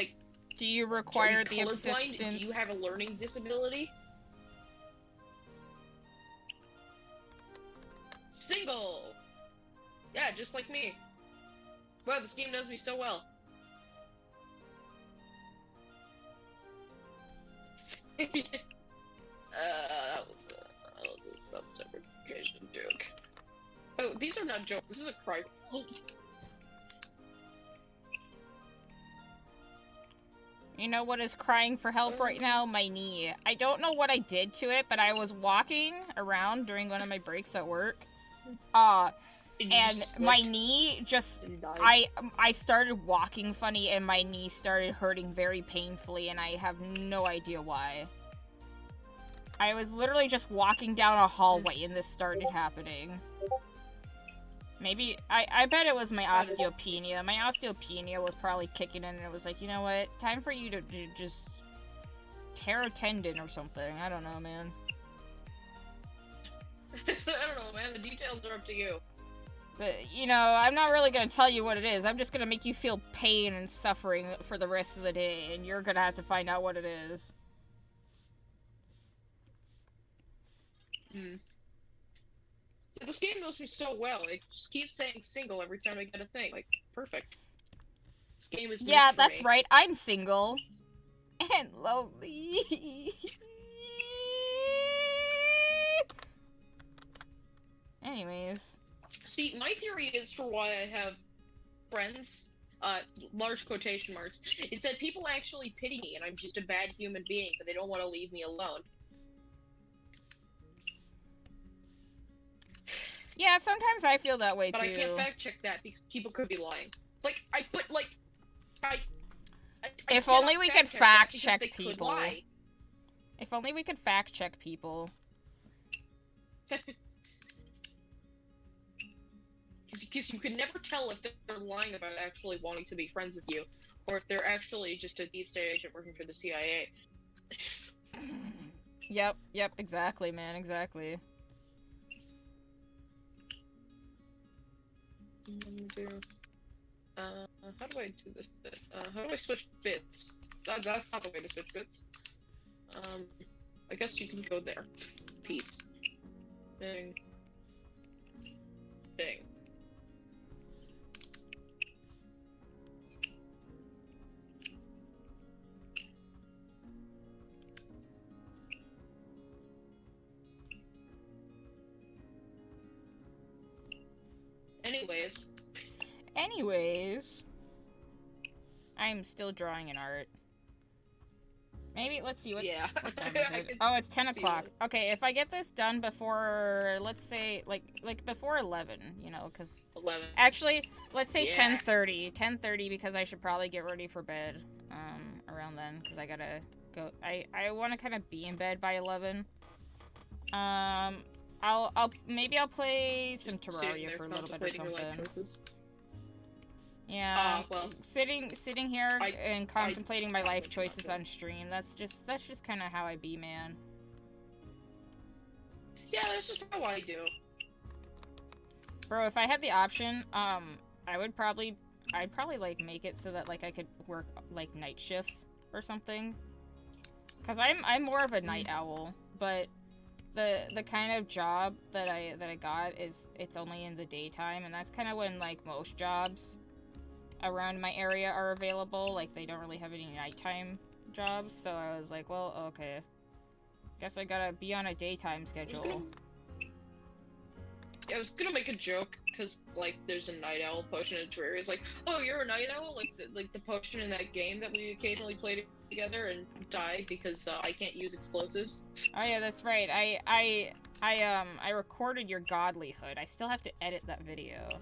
you require the colorblind? assistance? Do you have a learning disability? Single! Yeah, just like me. Wow, this game knows me so well. That was a self-deprecation joke. Oh, these are not jokes. This is a cry. You know what is crying for help right now? My knee. I don't know what I did to it, but I was walking around during one of my breaks at work. And my knee just, I started walking funny and my knee started hurting very painfully and I have no idea why. I was literally just walking down a hallway and this started happening. Maybe, I bet it was my osteopenia. My osteopenia was probably kicking in and it was like, you know what, time for you to just tear a tendon or something. I don't know, man. I don't know, man. The details are up to you. But, you know, I'm not really gonna tell you what it is. I'm just gonna make you feel pain and suffering for the rest of the day, and you're gonna have to find out what it is. Hmm. So this game knows me so well. It just keeps saying single every time I get a thing. Like, perfect. This game is Yeah, made for that's me. right. I'm single. And lonely. Anyways. See, my theory is for why I have friends, large quotation marks, is that people actually pity me and I'm just a bad human being, but they don't want to leave me alone. Yeah, sometimes I feel that way But too. I can't fact check that because people could be lying. Like, I If cannot only we could that fact because check they could people. lie. If only we could fact check people. Because you could never tell if they're lying about actually wanting to be friends with you, or if they're actually just a deep state agent working for the CIA. Yep, exactly, man, exactly. How do I do this bit? How do I switch bits? That's not the way to switch bits. I guess you can go there. Peace. Bing. Bing. Anyways, I'm still drawing an art. Maybe, let's see, what time is it? Oh, it's 10 o'clock. Okay, if I get this done before, let's say, like before 11, you know, because... 11. Actually, let's say Yeah. 10:30. 10:30 because I should probably get ready for bed, around then, because I gotta go... I want to kind of be in bed by 11. Maybe I'll play some Terraria for a little bit or something. Yeah, well, sitting here and contemplating my life choices on stream. That's just kind of how I be, man. Yeah, that's just how I do. Bro, if I had the option, I'd probably like make it so that like I could work like night shifts or something. Cause I'm more of a night owl, but the kind of job that I got it's only in the daytime, and that's kind of when like most jobs around my area are available. Like, they don't really have any nighttime jobs, so I was like, well, okay. Guess I gotta be on a daytime schedule. I was gonna make a joke, because, like, there's a night owl potion in Terraria. It's like, oh, you're a night owl? Like the potion in that game that we occasionally play together and die because I can't use explosives. Oh yeah, that's right. I recorded your godlyhood. I still have to edit that video.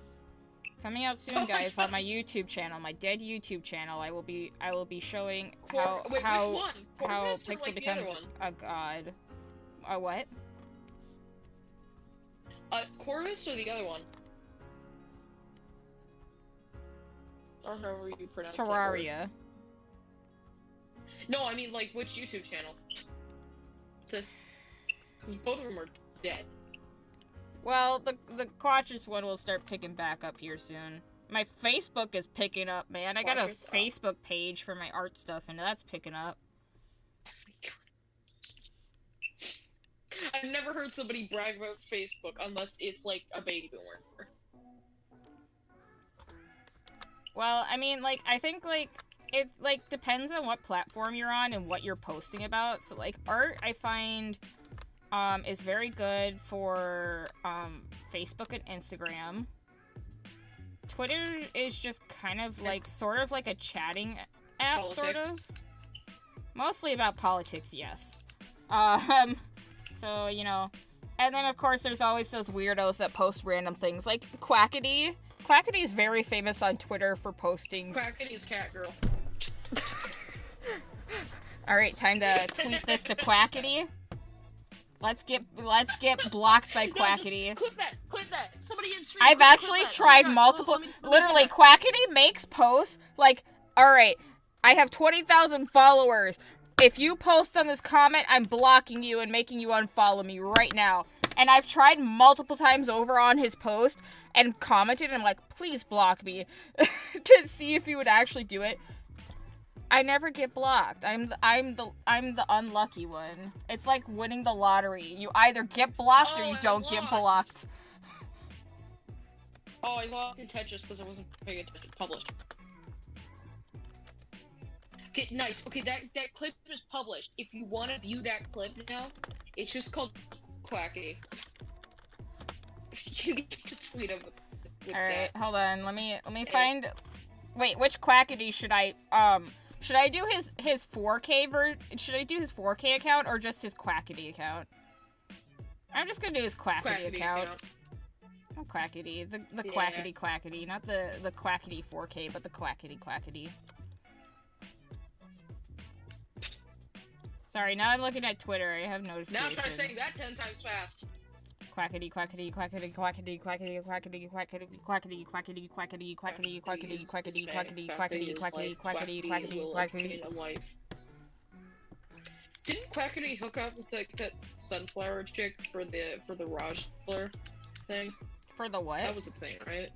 Coming out soon, guys, on my YouTube channel, my dead YouTube channel. I will be showing how which one? Corvus or, Pixel like, the becomes other one? a god. A what? Corvus or the other one? Or however you pronounce it. Terraria. No, I mean, like, which YouTube channel? Because both of them are dead. Well, the Quattress one will start picking back up here soon. My Facebook is picking up, man. I got a Facebook page for my art stuff, and that's picking up. I've never heard somebody brag about Facebook unless it's like a baby boomer. Well, I mean, like, I think, like, it, like, depends on what platform you're on and what you're posting about. So, like, art, I find, is very good for, Facebook and Instagram. Twitter is just kind of, like, sort of like a chatting app, sort of. Mostly about politics, yes. So, you know, and then, of course, there's always those weirdos that post random things, like Quackity. Quackity is very famous on Twitter for posting... Quackity's cat girl. Alright, time to tweet this to Quackity. Let's get blocked by Quackity. Click that. Somebody in stream. I've actually tried multiple... Literally, Quackity makes posts, like, alright, I have 20,000 followers. If you post on this comment, I'm blocking you and making you unfollow me right now. And I've tried multiple times over on his post and commented, and I'm like, please block me, to see if he would actually do it. I never get blocked. I'm the unlucky one. It's like winning the lottery. You either get blocked or you don't get blocked. Oh, I logged in Tetris because I wasn't paying attention. Published. Okay, nice. Okay, that clip is published. If you want to view that clip now, it's just called Quacky. You get to tweet him with Alright, that. hold on. Let me find... Wait, which Quackity should I do his 4K Should I do his 4K account or just his Quackity account? I'm just gonna do his Quackity account. Oh, Quackity. The Quackity, not the Quackity 4K, but the Quackity. Sorry, now I'm looking at Twitter. I have notifications. Now try saying that 10 times fast. Quackity. Didn't Quackity hook up with like that sunflower chick for the Rajler thing? For the what? That was a thing, right?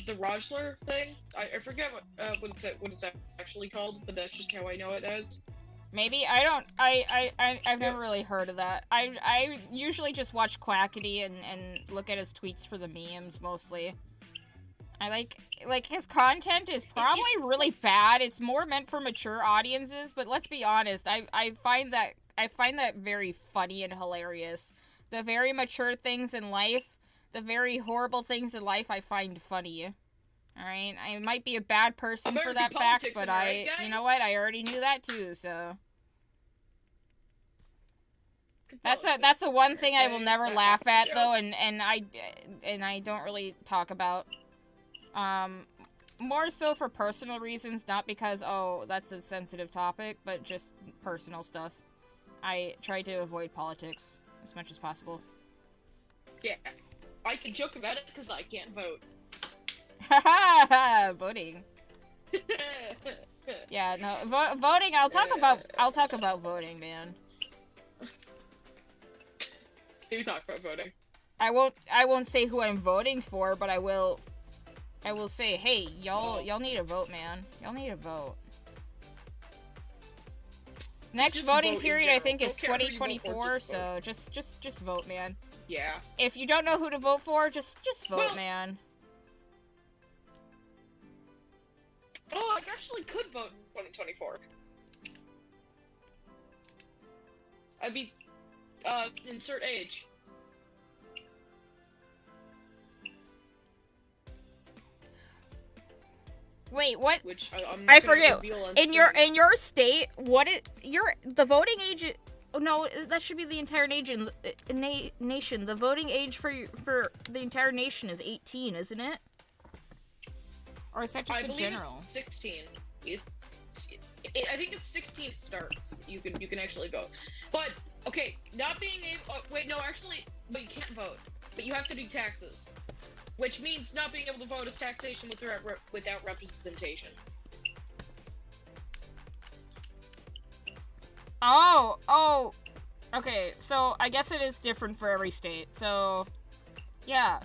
The Rajler thing? I forget what it's actually called, but that's just how I know it as. Maybe I've never really heard of that. I usually just watch Quackity and look at his tweets for the memes mostly. I like his content is probably really bad. It's more meant for mature audiences, but let's be honest, I find that very funny and hilarious. The very mature things in life, the very horrible things in life, I find funny. Alright, I might be a bad person for that fact, but you know what, I already knew that too, so. That's the one thing I will never laugh at, though, and I don't really talk about. More so for personal reasons, not because, oh, that's a sensitive topic, but just personal stuff. I try to avoid politics as much as possible. Yeah, I can joke about it because I can't vote. Haha, voting. Yeah, no, voting. I'll talk about voting, man. You talk about voting. I won't say who I'm voting for, but I will say, hey, y'all need to vote, man. Y'all need to vote. Next voting period, I think, is 2024, so just vote, man. Yeah. If you don't know who to vote for, just vote, man. Oh, I actually could vote in 2024. I'd be, insert age. Wait, what? Which I'm I forget. In your state, the voting age? Oh, no, that should be the entire nation. Nation. The voting age for the entire nation is 18, isn't it? Or is that just in general? It's 16. I think it's 16 starts. You can actually vote. But okay, not being able. Oh, wait, no, actually, but you can't vote. But you have to do taxes, which means not being able to vote is taxation without representation. Oh. Okay, so I guess it is different for every state. So, yeah.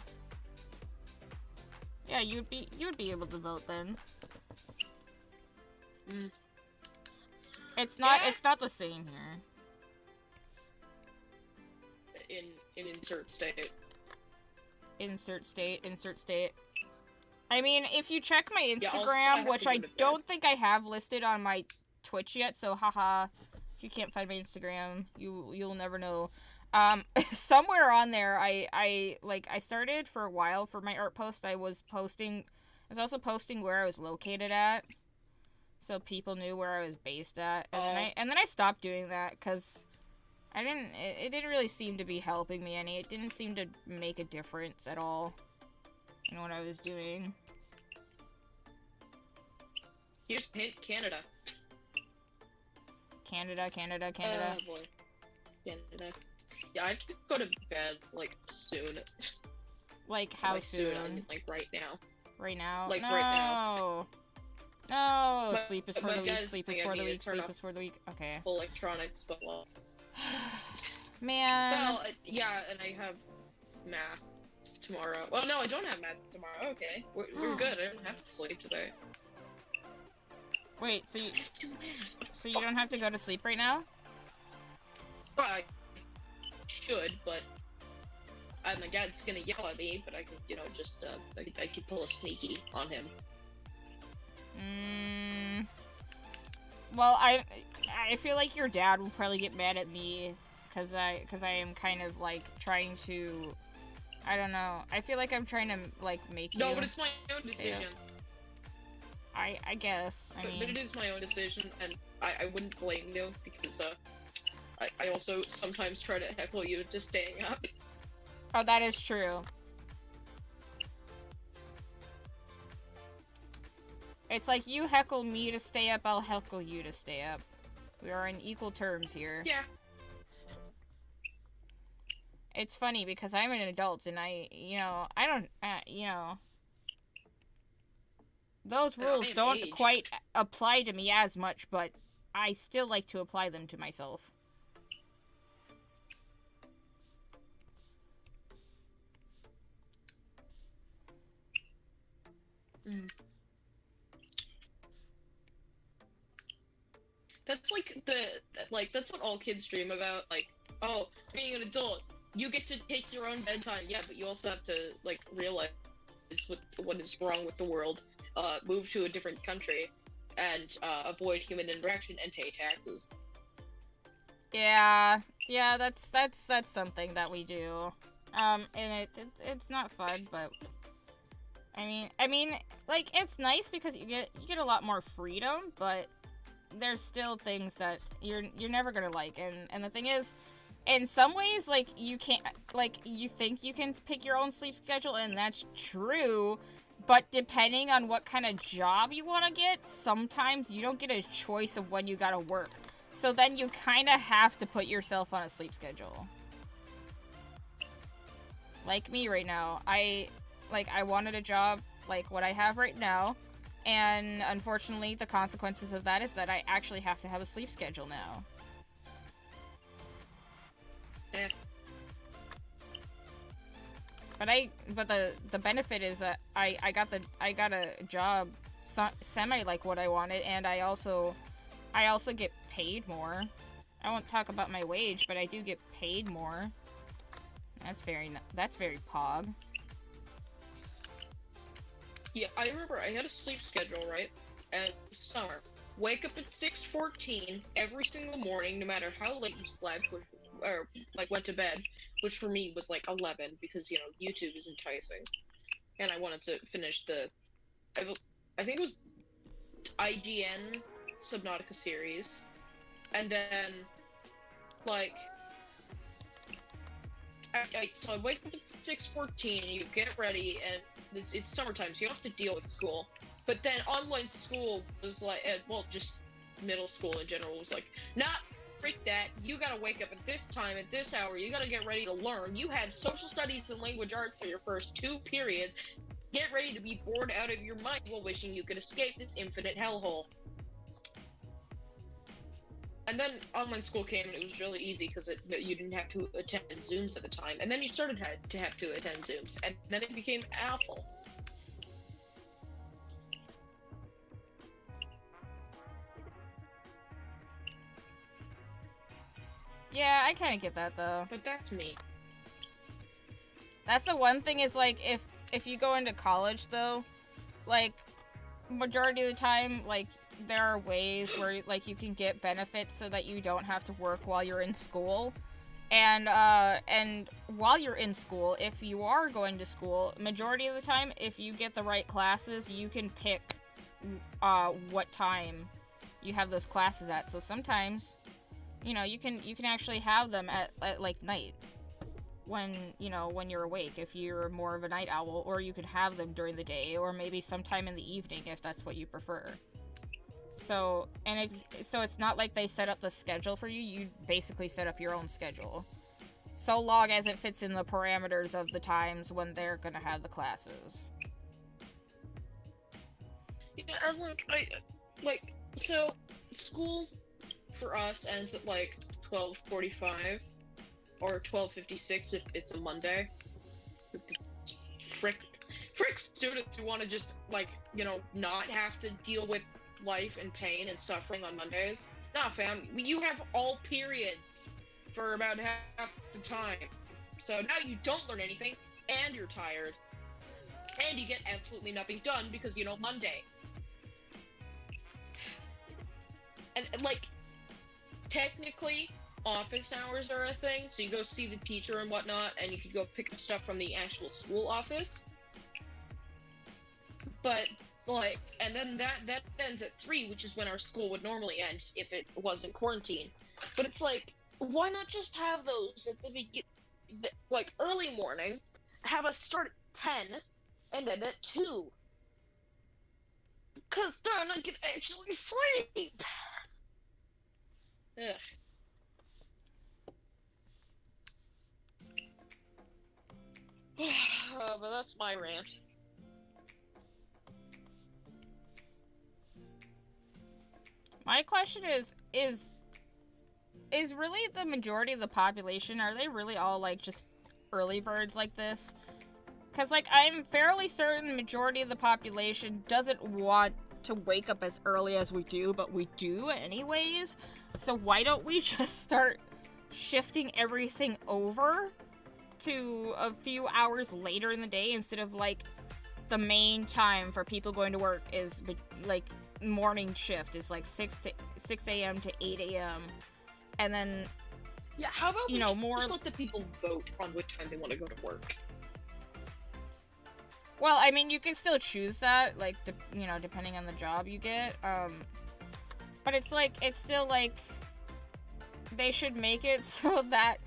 Yeah, you would be able to vote then. Mm. It's not Yeah. it's not the same here. In insert state. Insert state. I mean, if you check my Yeah, also, I Instagram, have which to go I to bed. don't think I have listed on my Twitch yet, so haha. If you can't find my Instagram, you'll never know. Somewhere on there, I started for a while for my art post. I was also posting where I was located at, so people knew where I was based at. And then I stopped doing that because it didn't really seem to be helping me any. It didn't seem to make a difference at all in what I was doing. Here's a hint, Canada. Canada. Oh boy. Canada. Yeah, I have to go to bed, like, soon. Like, how Like, soon? Like, right now. Right now? Like, no. right now. No! But- Sleep is but for the weak, guys, sleep is I for the mean, weak, turn sleep off- is for the weak. Okay. Electronics, but well. Man. Well, yeah, and I have math tomorrow. Well, no, I don't have math tomorrow. Okay, we're good. I don't have to sleep today. Wait, so you don't have to go to sleep right now? Well, I should, but my dad's gonna yell at me. But I could, just I could pull a sneaky on him. Well, I feel like your dad will probably get mad at me because I am kind of like trying to, I don't know. I feel like I'm trying to like make you. No, but it's my own decision. I guess. I mean, But it is my own decision, and I wouldn't blame you because I also sometimes try to heckle you into staying up. oh, that is true. It's like you heckle me to stay up, I'll heckle you to stay up. We are on equal terms here. Yeah. It's funny because I'm an adult and I don't, those rules am don't aged. quite apply to me as much, but I still like to apply them to myself. Mm. That's that's what all kids dream about. Like, oh, being an adult, you get to pick your own bedtime. Yeah, but you also have to like realize what is wrong with the world. Move to a different country, and avoid human interaction and pay taxes. Yeah, that's something that we do. And it's not fun, but I mean, like it's nice because you get a lot more freedom, but there's still things that you're never gonna like, and the thing is, in some ways, like you can't, like you think you can pick your own sleep schedule, and that's true. But depending on what kind of job you want to get, sometimes you don't get a choice of when you gotta work. So then you kind of have to put yourself on a sleep schedule. Like me right now, I wanted a job like what I have right now, and unfortunately the consequences of that is that I actually have to have a sleep schedule now. Eh. But the benefit is that I got a job semi like what I wanted, and I also get paid more. I won't talk about my wage, but I do get paid more. That's very pog. Yeah, I remember I had a sleep schedule, right? And summer, wake up at 6:14 every single morning, no matter how late you slept, or like went to bed, which for me was like 11 because YouTube is enticing, and I wanted to finish I think it was IGN Subnautica series, and then like so I wake up at 6:14, you get ready, and it's summertime, so you don't have to deal with school. But then online school was like, just middle school in general was like, nah, freak that. You gotta wake up at this time, at this hour. You gotta get ready to learn. You have social studies and language arts for your first 2 periods. Get ready to be bored out of your mind while wishing you could escape this infinite hellhole. And then online school came, and it was really easy because you didn't have to attend Zooms at the time. And then you started to have to attend Zooms, and then it became awful. Yeah, I kind of get that though. But that's me. That's the one thing is like if you go into college though, like majority of the time, like there are ways where like you can get benefits so that you don't have to work while you're in school. And while you're in school, if you are going to school, majority of the time, if you get the right classes, you can pick what time you have those classes at. So sometimes, you know, you can actually have them at like night when, you know, when you're awake, if you're more of a night owl, or you could have them during the day, or maybe sometime in the evening if that's what you prefer. So, and it's not like they set up the schedule for you, you basically set up your own schedule. So long as it fits in the parameters of the times when they're gonna have the classes. Yeah, and like, so, school for us ends at like 12:45 or 12:56 if it's a Monday. Frick students who want to just, like, you know, not have to deal with life and pain and suffering on Mondays. Nah, fam, you have all periods for about half the time. So now you don't learn anything, and you're tired, and you get absolutely nothing done because, you know, Monday. And, like, technically, office hours are a thing, so you go see the teacher and whatnot, and you could go pick up stuff from the actual school office. But, like, and then that ends at 3, which is when our school would normally end if it wasn't quarantine. But it's like, why not just have those at the beginning, like, early morning, have us start at 10, and end at 2? Because then I can actually sleep! Ugh. But that's my rant. My question is really the majority of the population, are they really all, like, just early birds like this? Because, like, I'm fairly certain the majority of the population doesn't want to wake up as early as we do, but we do anyways. So why don't we just start shifting everything over to a few hours later in the day instead of, like, the main time for people going to work is, like, morning shift is like 6 a.m. to 8 a.m. and then, yeah, how about you know, more just let the people vote on which time they want to go to work? Well, I mean, you can still choose that, like, you know, depending on the job you get, but it's like, it's still like, they should make it so that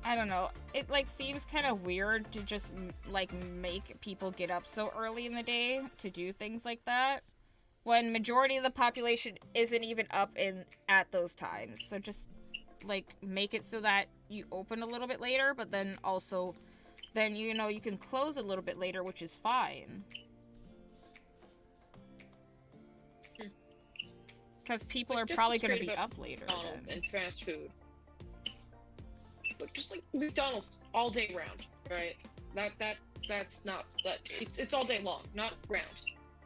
I don't know, it, like, seems kind of weird to just, like, make people get up so early in the day to do things like that, when majority of the population isn't even up at those times. So just, like, make it so that you open a little bit later, but then also, then, you know, you can close a little bit later, which is fine. Because people are probably going to be up later. And fast food. But just like McDonald's all day round, right? That's not that. It's all day long, not round.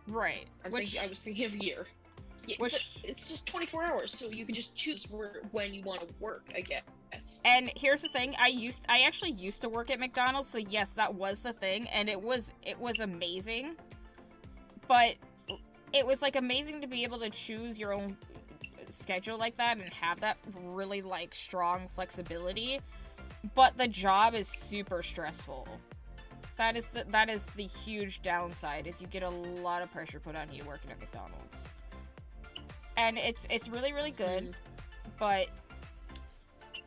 Right. I was thinking of year. Yeah, it's just 24 hours, so you can just choose when you want to work, I guess. And here's the thing: I actually used to work at McDonald's, so yes, that was the thing, and it was amazing. But it was, like, amazing to be able to choose your own schedule like that and have that really, like, strong flexibility. But the job is super stressful. That is the huge downside, is you get a lot of pressure put on you working at McDonald's. And it's really, really good, but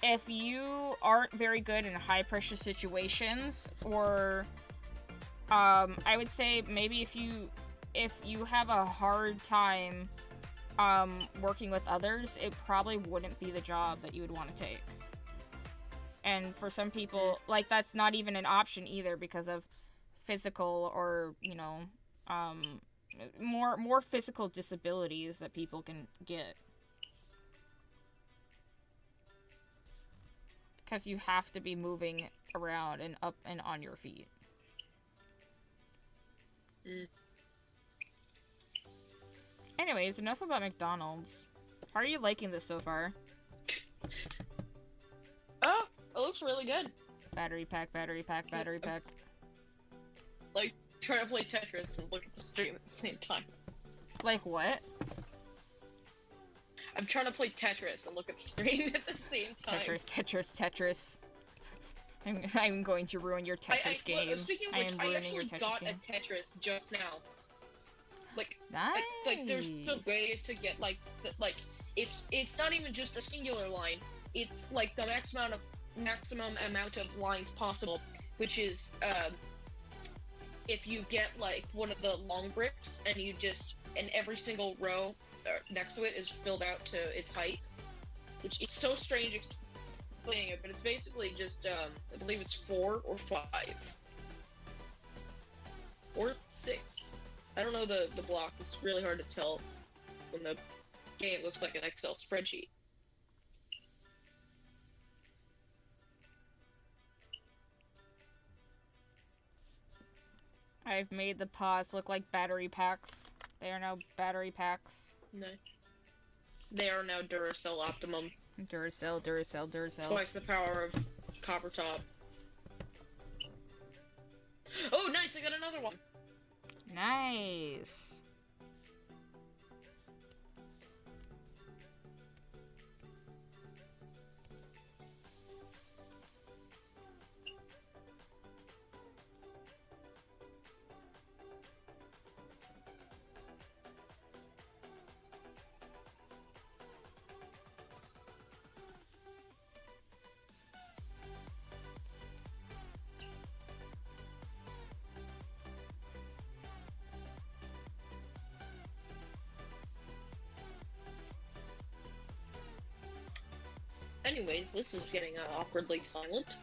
if you aren't very good in high pressure situations, or I would say maybe if you have a hard time working with others, it probably wouldn't be the job that you would want to take. And for some people, like, that's not even an option either because of physical or, you know, more physical disabilities that people can get. Because you have to be moving around and up and on your feet. Anyways, enough about McDonald's. How are you liking this so far? Oh, it looks really good. Battery pack, battery pack, battery pack. Like, trying to play Tetris and look at the stream at the same time. Like what? I'm trying to play Tetris and look at the stream at the same time. Tetris. I'm going to ruin your Tetris game. Speaking of which, I actually got a Tetris just now. Like, nice. There's a way to get it's not even just a singular line. It's like the maximum amount of lines possible, which is if you get like one of the long bricks and every single row next to it is filled out to its height, which is so strange explaining it, but it's basically just I believe it's 4 or 5 or 6. I don't know the block. It's really hard to tell when the game looks like an Excel spreadsheet. I've made the paws look like battery packs. They are now battery packs. No. They are now Duracell Optimum. Duracell. Twice the power of Copper Top. Oh, nice! I got another one! Nice. Anyways, this is getting awkwardly silent.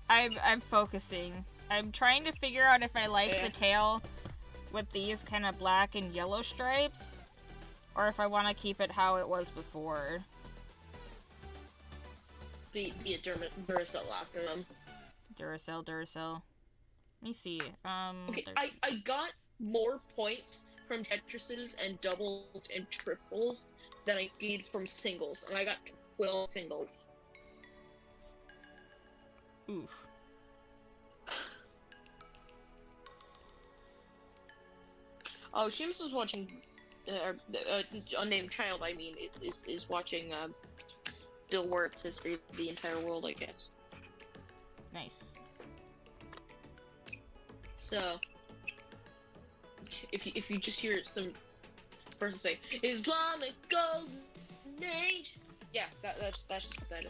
I'm focusing. I'm trying to figure out if I like the tail with these kind of black and yellow stripes, or if I want to keep it how it was before. Be a Duracell Optimum. Duracell. Let me see. Okay, I got more points from Tetrises and doubles and triples than I did from singles, and I got 12 singles. Oof. Oh, Seamus is watching, unnamed child, I mean, is watching, Bill Wirt's History of the Entire World, I guess. Nice. So, if you just hear some person say, Islamic Golden Age! Yeah, that's just what that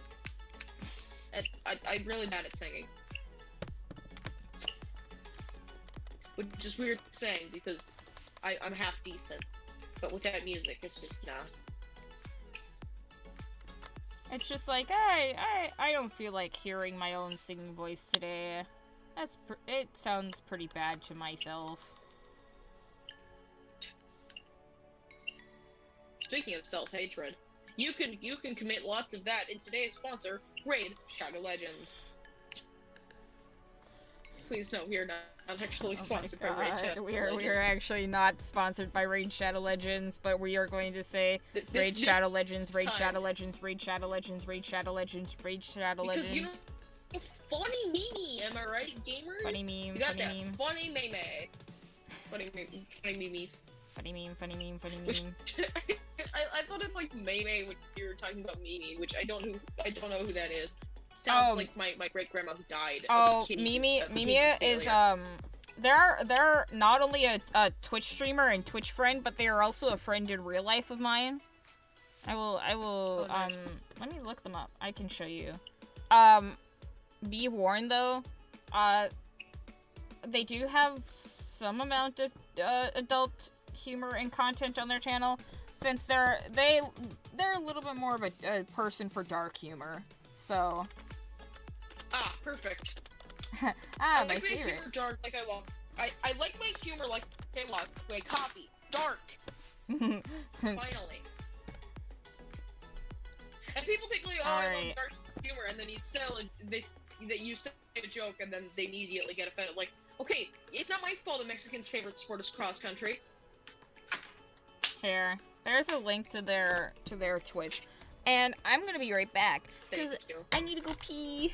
is. And I'm really bad at singing. Which is weird saying, because I'm half decent. But without music, it's just, nah. It's just like, I don't feel like hearing my own singing voice today. It sounds pretty bad to myself. Speaking of self-hatred, you can commit lots of that in today's sponsor, Raid Shadow Legends. Please no, we are not actually sponsored by Raid Shadow Legends. We are actually not sponsored by Raid Shadow Legends, but we are going to say Raid Shadow Legends, Raid Shadow Legends, Raid Shadow Legends, Raid Shadow Legends, Raid Shadow Legends. Because you know, funny meme, am I right, gamers? Funny meme, you got funny that meme. Funny meme. Funny memes. Funny meme. Which, I thought it like meme when you were talking about Mimi, which I don't know who that is. Sounds like my great grandma who died. Oh, Mimi is they're not only a Twitch streamer and Twitch friend, but they are also a friend in real life of mine. I will oh, nice. Let me look them up. I can show you. Be warned though, they do have some amount of adult humor and content on their channel, since they're a little bit more of a person for dark humor. So. Ah, perfect. I like my my favorite. humor dark like I love. I like my humor like I love. Like coffee, dark. Finally. And people think like, oh, I love dark humor. and then you say a joke, and then they immediately get offended. Like, okay, it's not my fault a Mexican's favorite sport is cross country. Here, there's a link to their Twitch, and I'm gonna be right back because Thank you. I need to go pee.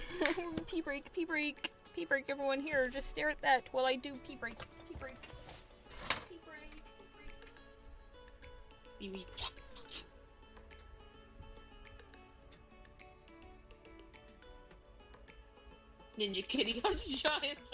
Pee break, pee break, pee break. Everyone here, just stare at that while I do pee break, pee break, pee break, pee break. Ninja Kitty hunts giants.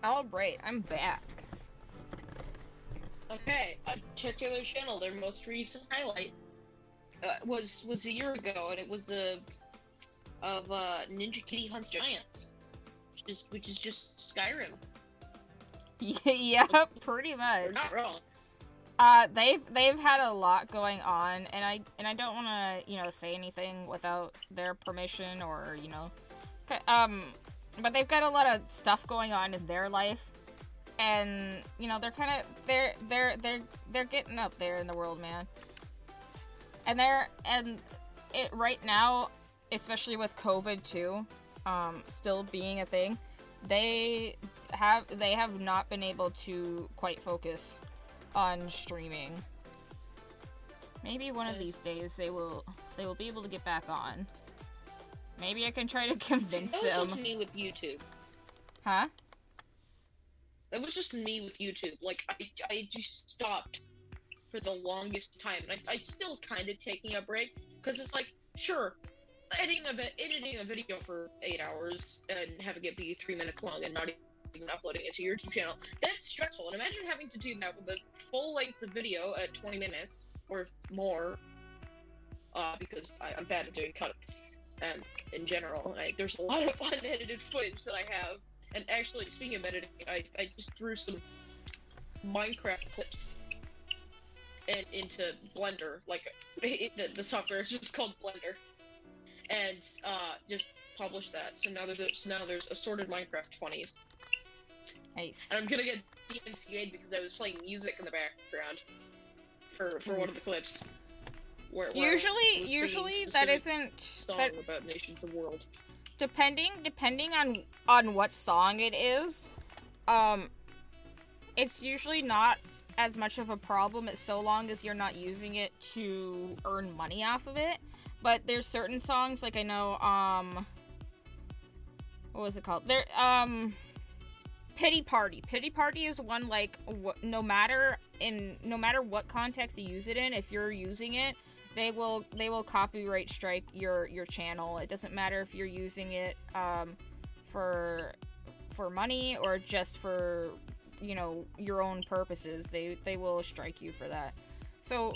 Alright, I'm back. Okay, I checked their channel. Their most recent highlight was a year ago, and it was of Ninja Kitty hunts giants, which is just Skyrim. Yeah, pretty They're much. not wrong. They've had a lot going on, and I don't want to say anything without their permission or but they've got a lot of stuff going on in their life, and they're kind of they're getting up there in the world, man. And it right now, especially with COVID too, still being a thing, they have not been able to quite focus on streaming. Maybe one of these days they will be able to get back on. Maybe I can try to convince That was them. just me with YouTube. Huh? That was just me with YouTube. Like, I just stopped for the longest time. And I still kind of taking a break, because it's like, sure, editing a video for 8 hours and having it be 3 minutes long and not even uploading it to your YouTube channel, that's stressful. And imagine having to do that with a full length of video at 20 minutes or more, because I'm bad at doing cuts. And in general, there's a lot of unedited footage that I have. And actually, speaking of editing, I just threw some Minecraft clips into Blender. Like, the software is just called Blender, and just published that. So now there's assorted Minecraft 20s. Nice. And I'm gonna get DMCA'd because I was playing music in the background for one of the clips. Where Usually that isn't song that, about nations of the world. depending on what song it is, it's usually not as much of a problem as so long as you're not using it to earn money off of it. But there's certain songs, like I know, what was it called? Pity Party. Pity Party is one, like, no matter what context you use it in, if you're using it, they will copyright strike your channel. It doesn't matter if you're using it for money or just for your own purposes. They will strike you for that. So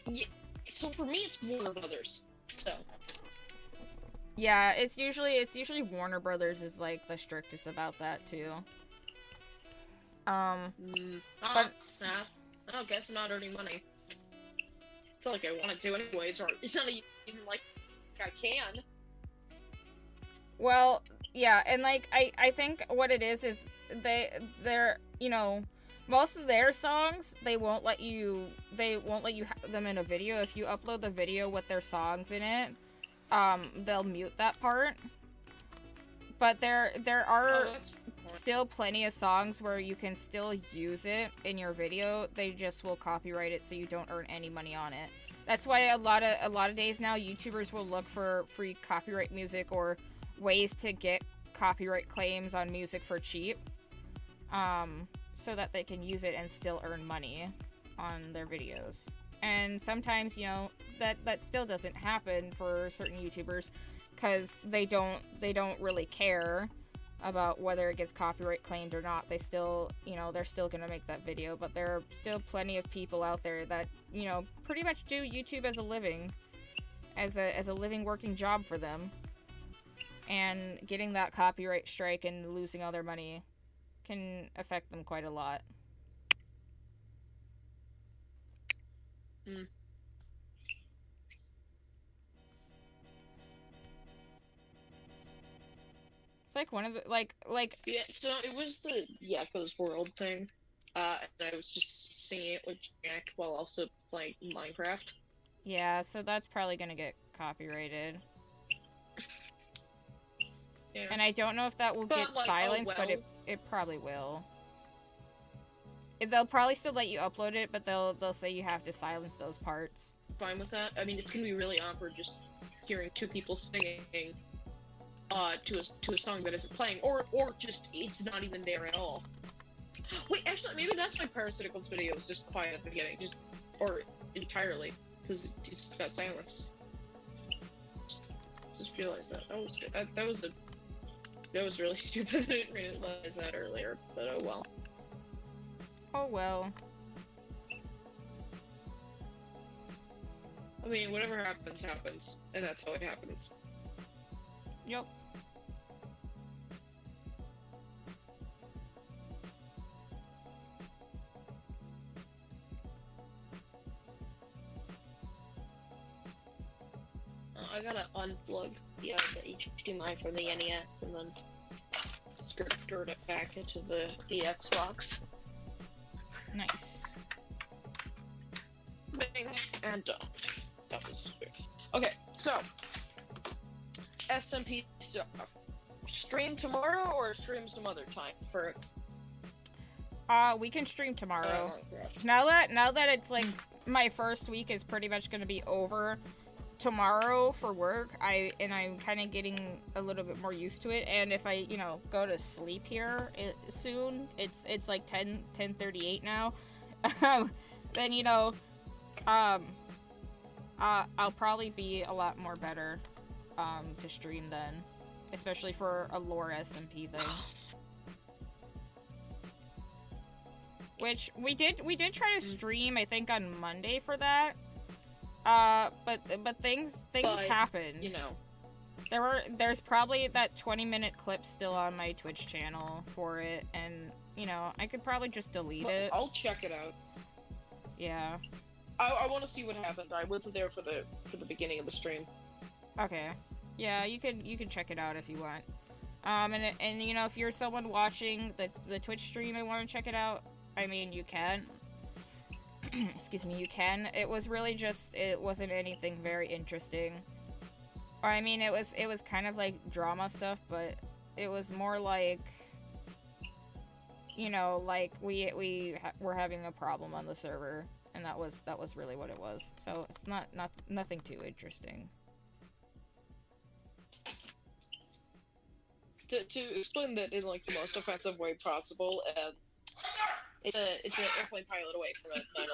Yeah, so for me it's Warner Brothers. So yeah, it's usually Warner Brothers is like the strictest about that too. But sad. I don't guess I'm not earning money. It's not like I wanted to anyways, or it's not even like I can. Well, yeah, and like I think what it is they're most of their songs they won't let you have them in a video. If you upload the video with their songs in it, they'll mute that part. But there are still plenty of songs where you can still use it in your video. They just will copyright it so you don't earn any money on it. That's why a lot of days now YouTubers will look for free copyright music or ways to get copyright claims on music for cheap, so that they can use it and still earn money on their videos. And sometimes, that still doesn't happen for certain YouTubers because they don't really care about whether it gets copyright claimed or not. They still, they're still gonna make that video. But there are still plenty of people out there that, pretty much do YouTube as a living, as a living working job for them. And getting that copyright strike and losing all their money can affect them quite a lot. Mm. It's like one of the like Yeah, so it was the Yakko's World thing, and I was just singing it with Jack while also playing Minecraft. yeah, so that's probably gonna get copyrighted. Yeah. And I don't know if that will But, get like, silenced, but it probably will. They'll probably still let you upload it, but they'll say you have to silence those parts. Fine with that. I mean, it's gonna be really awkward just hearing two people singing to a song that isn't playing, or just it's not even there at all. Wait, actually, maybe that's why Parasitical's video was just quiet at the beginning, or entirely, because it just got silenced. Just realized that. That was really stupid. I didn't realize that earlier, but oh well. Oh well. I mean, whatever happens, happens, and that's how it happens. Yep. I gotta unplug the HDMI from the NES and then skirt it back into the Xbox. Nice. Bing and done. That was quick. Okay, so SMP stuff. Stream tomorrow or stream some other time for We can stream tomorrow. Now that it's like my first week is pretty much gonna be over tomorrow for work, I'm kind of getting a little bit more used to it, and if I go to sleep here soon, it's like 10:38 now, then I'll probably be a lot more better to stream then, especially for a lore SMP thing, which we did try to stream I think on Monday for that. But things happen. There's probably that 20-minute clip still on my Twitch channel for it, and I could probably just delete it. I'll check it out. Yeah. I want to see what happened. I wasn't there for the beginning of the stream. Okay. Yeah, you can check it out if you want. And if you're someone watching the Twitch stream and want to check it out, I mean you can. Excuse me, you can. It was really just, it wasn't anything very interesting. Or I mean, it was kind of like drama stuff, but it was more like, like we were having a problem on the server, and that was really what it was. So it's nothing too interesting. To explain that in like the most offensive way possible, it's an airplane pilot away from a 9/11.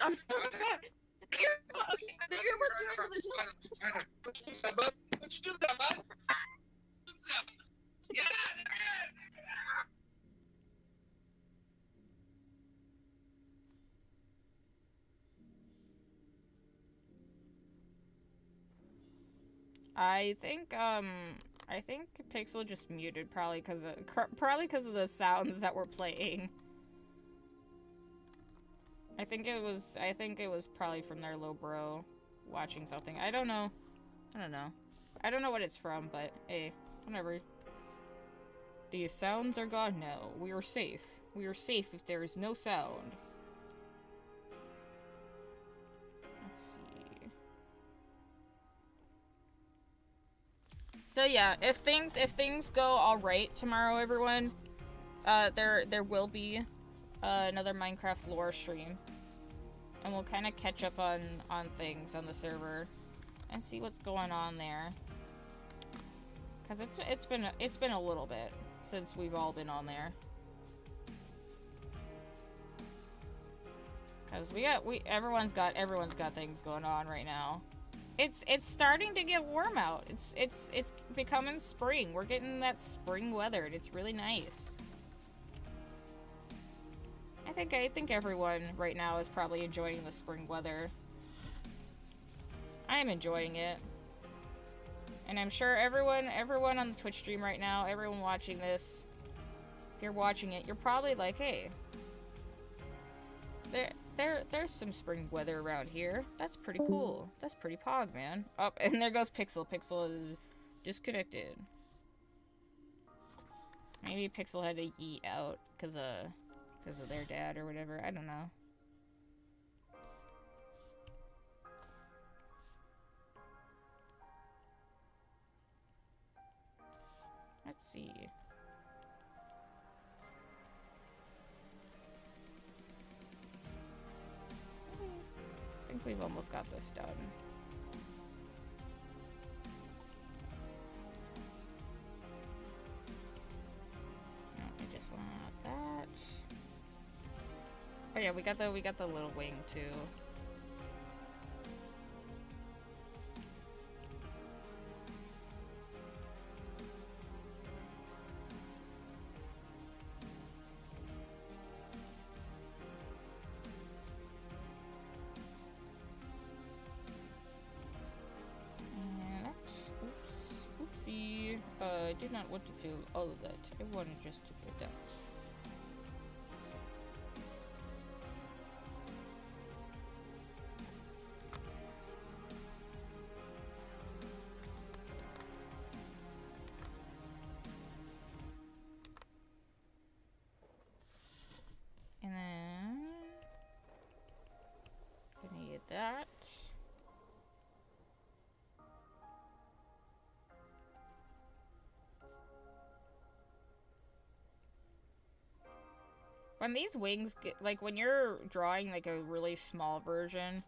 I'm back. I think I think Pixel just muted probably because of the sounds that were playing. I think it was probably from their little bro watching something. I don't know. I don't know what it's from, but hey, whatever. These sounds are gone now. We are safe. We are safe if there is no sound. Let's see. So yeah, if things go all right tomorrow, everyone, there will be another Minecraft lore stream, and we'll kind of catch up on things on the server and see what's going on there. Cause it's been a little bit since we've all been on there. Cause everyone's got things going on right now. It's starting to get warm out. It's becoming spring. We're getting that spring weather, and it's really nice. I think everyone right now is probably enjoying the spring weather. I am enjoying it. And I'm sure everyone on the Twitch stream right now, everyone watching this, if you're watching it, you're probably like, hey, there's some spring weather around here. That's pretty cool. That's pretty pog, man. Oh, and there goes Pixel. Pixel is disconnected. Maybe Pixel had to yeet out because of their dad or whatever. I don't know. Let's see. I think we've almost got this done. No, I just want that. Oh yeah, we got the little wing too. I did not want to fill all of that. I wanted just to fill that. So. And then gonna get that. When these wings get, like, when you're drawing, like, a really small version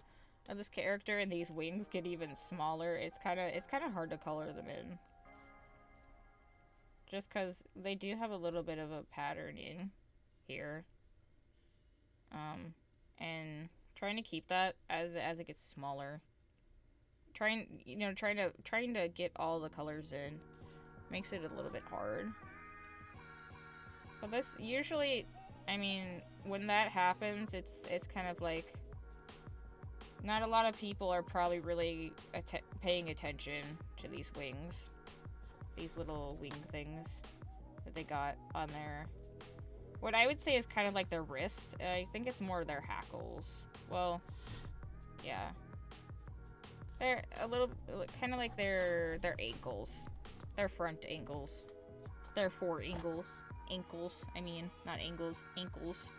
of this character and these wings get even smaller, it's kind of hard to color them in. Just because they do have a little bit of a patterning here. And trying to keep that as it gets smaller. Trying to get all the colors in makes it a little bit hard. But this usually... I mean, when that happens, it's kind of like, not a lot of people are probably really paying attention to these wings. These little wing things that they got on their, what I would say is kind of like their wrist. I think it's more their hackles. Well, yeah. They're a little, kind of like their ankles. Their front ankles. Their fore ankles. Ankles, I mean, not angles, ankles.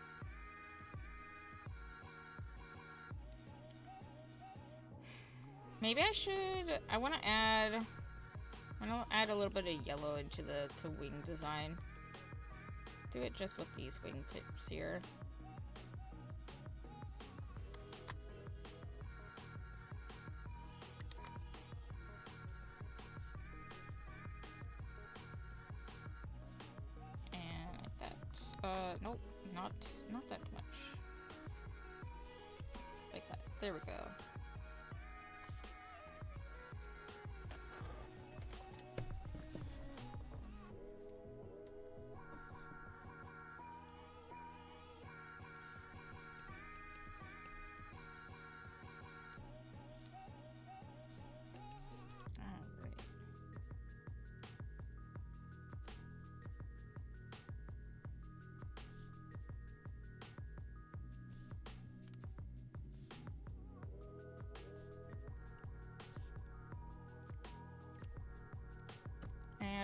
Maybe I want to add a little bit of yellow into the wing design. Do it just with these wing tips here. Nope, not that much. Like that. There we go.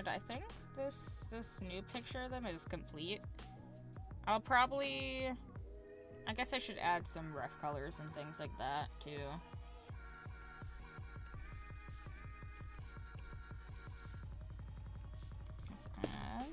And I think this new picture of them is complete. I'll probably... I guess I should add some ref colors and things like that, too. Let's add...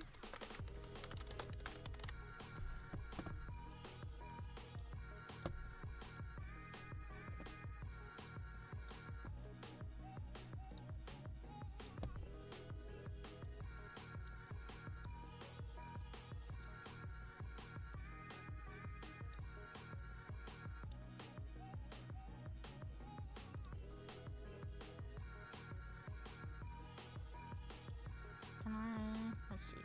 Let's see.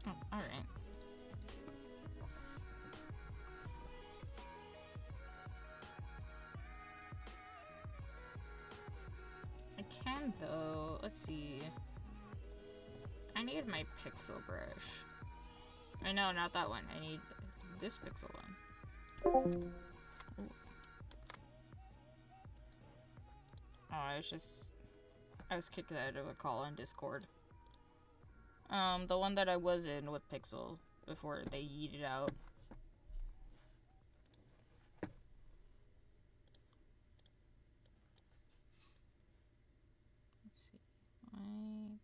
Oh, alright. I can though, let's see. I need my pixel brush. I know, not that one. I need this pixel one. Ooh. Oh, I was kicked out of a call on Discord. The one that I was in with Pixel before they yeeted out. Let's see, like...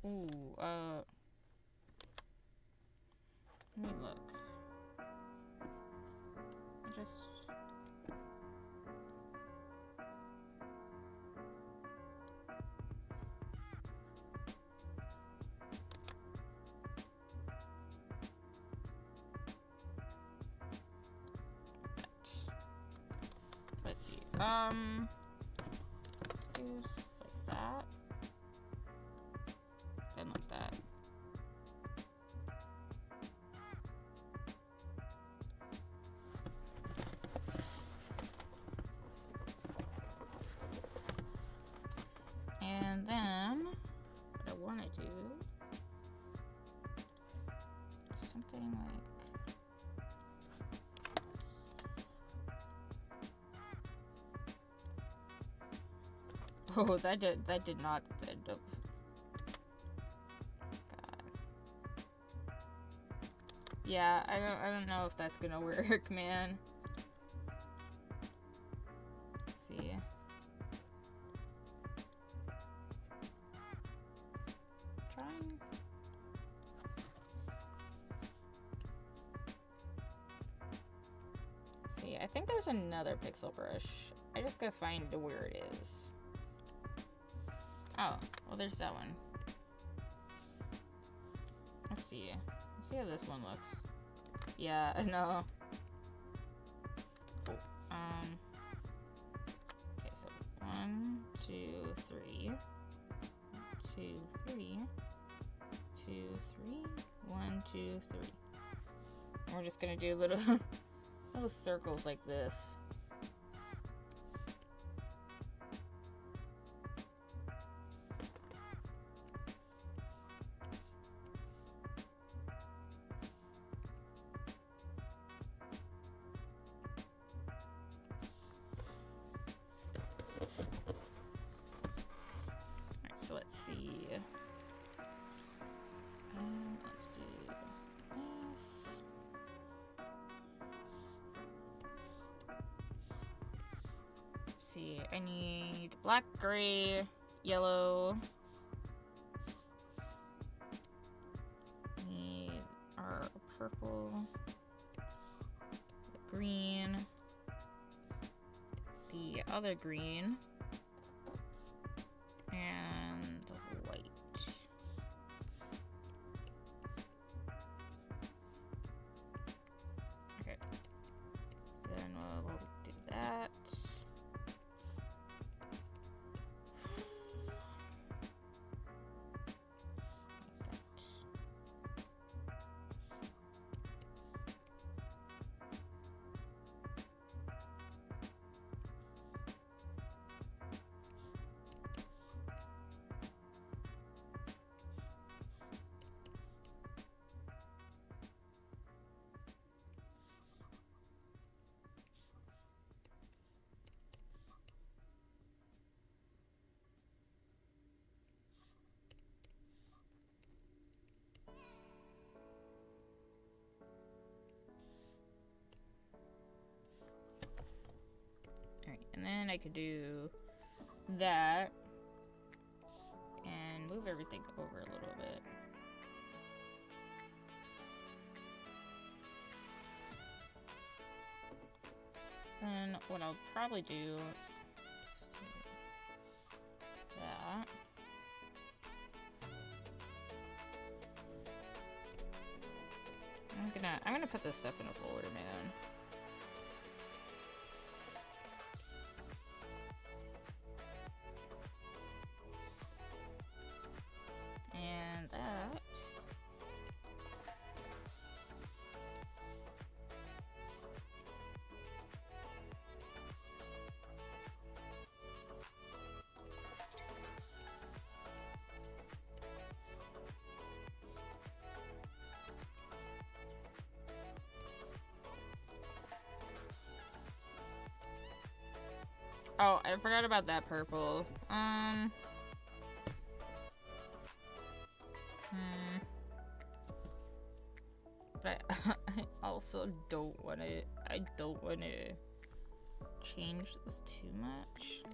Ooh, let me look. Let's see. Let's do like that. Then like that. And then what I want to do something like oh, that did not end up. God. Yeah, I don't know if that's gonna work, man. Let's see. Trying. See, I think there's another pixel brush. I just gotta find where it is. Oh, well, there's that one. Let's see. Let's see how this one looks. Yeah, I know. Okay, so 1, 2, 3. 2, 3. 2, 3. 1, 2, 3. And we're just gonna do little little circles like this. So let's see. Let's do this. Let's see, I need black, gray, yellow. Need our purple, the green, the other green. And white. Okay. So then we'll do that. then I could do that and move everything over a little bit. Then what I'll probably do is do that. I'm gonna put this stuff in a folder, man. And that. Oh, I forgot about that purple. But I also don't want to. I don't want to change this too much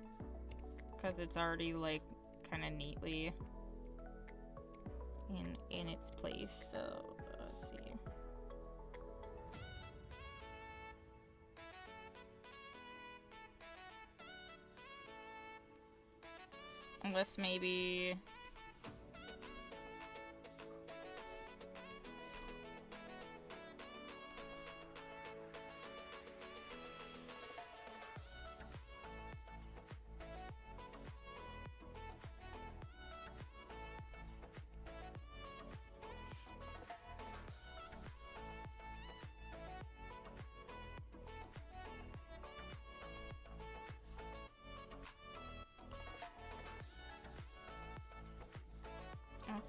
because it's already like kind of neatly in its place. So let's see. Unless maybe...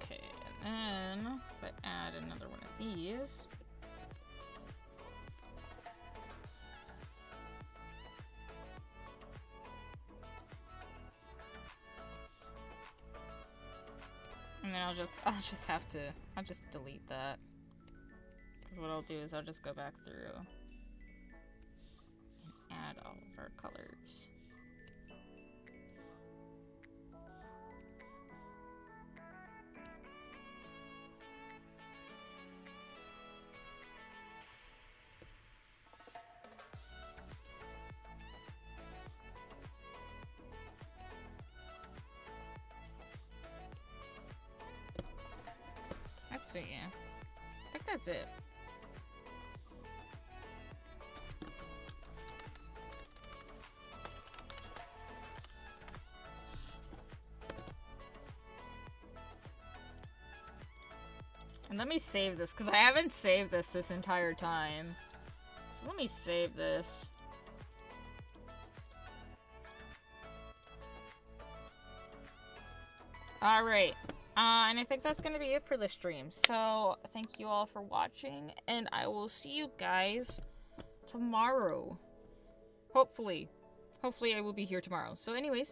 Okay, and then if I add another one of these. And then I'll just delete that. Because what I'll do is I'll just go back through and add all of our colors. Let's see. I think that's it. And let me save this, because I haven't saved this entire time. So let me save this. Alright. And I think that's going to be it for the stream. So, thank you all for watching, and I will see you guys tomorrow. Hopefully. Hopefully I will be here tomorrow. So anyways,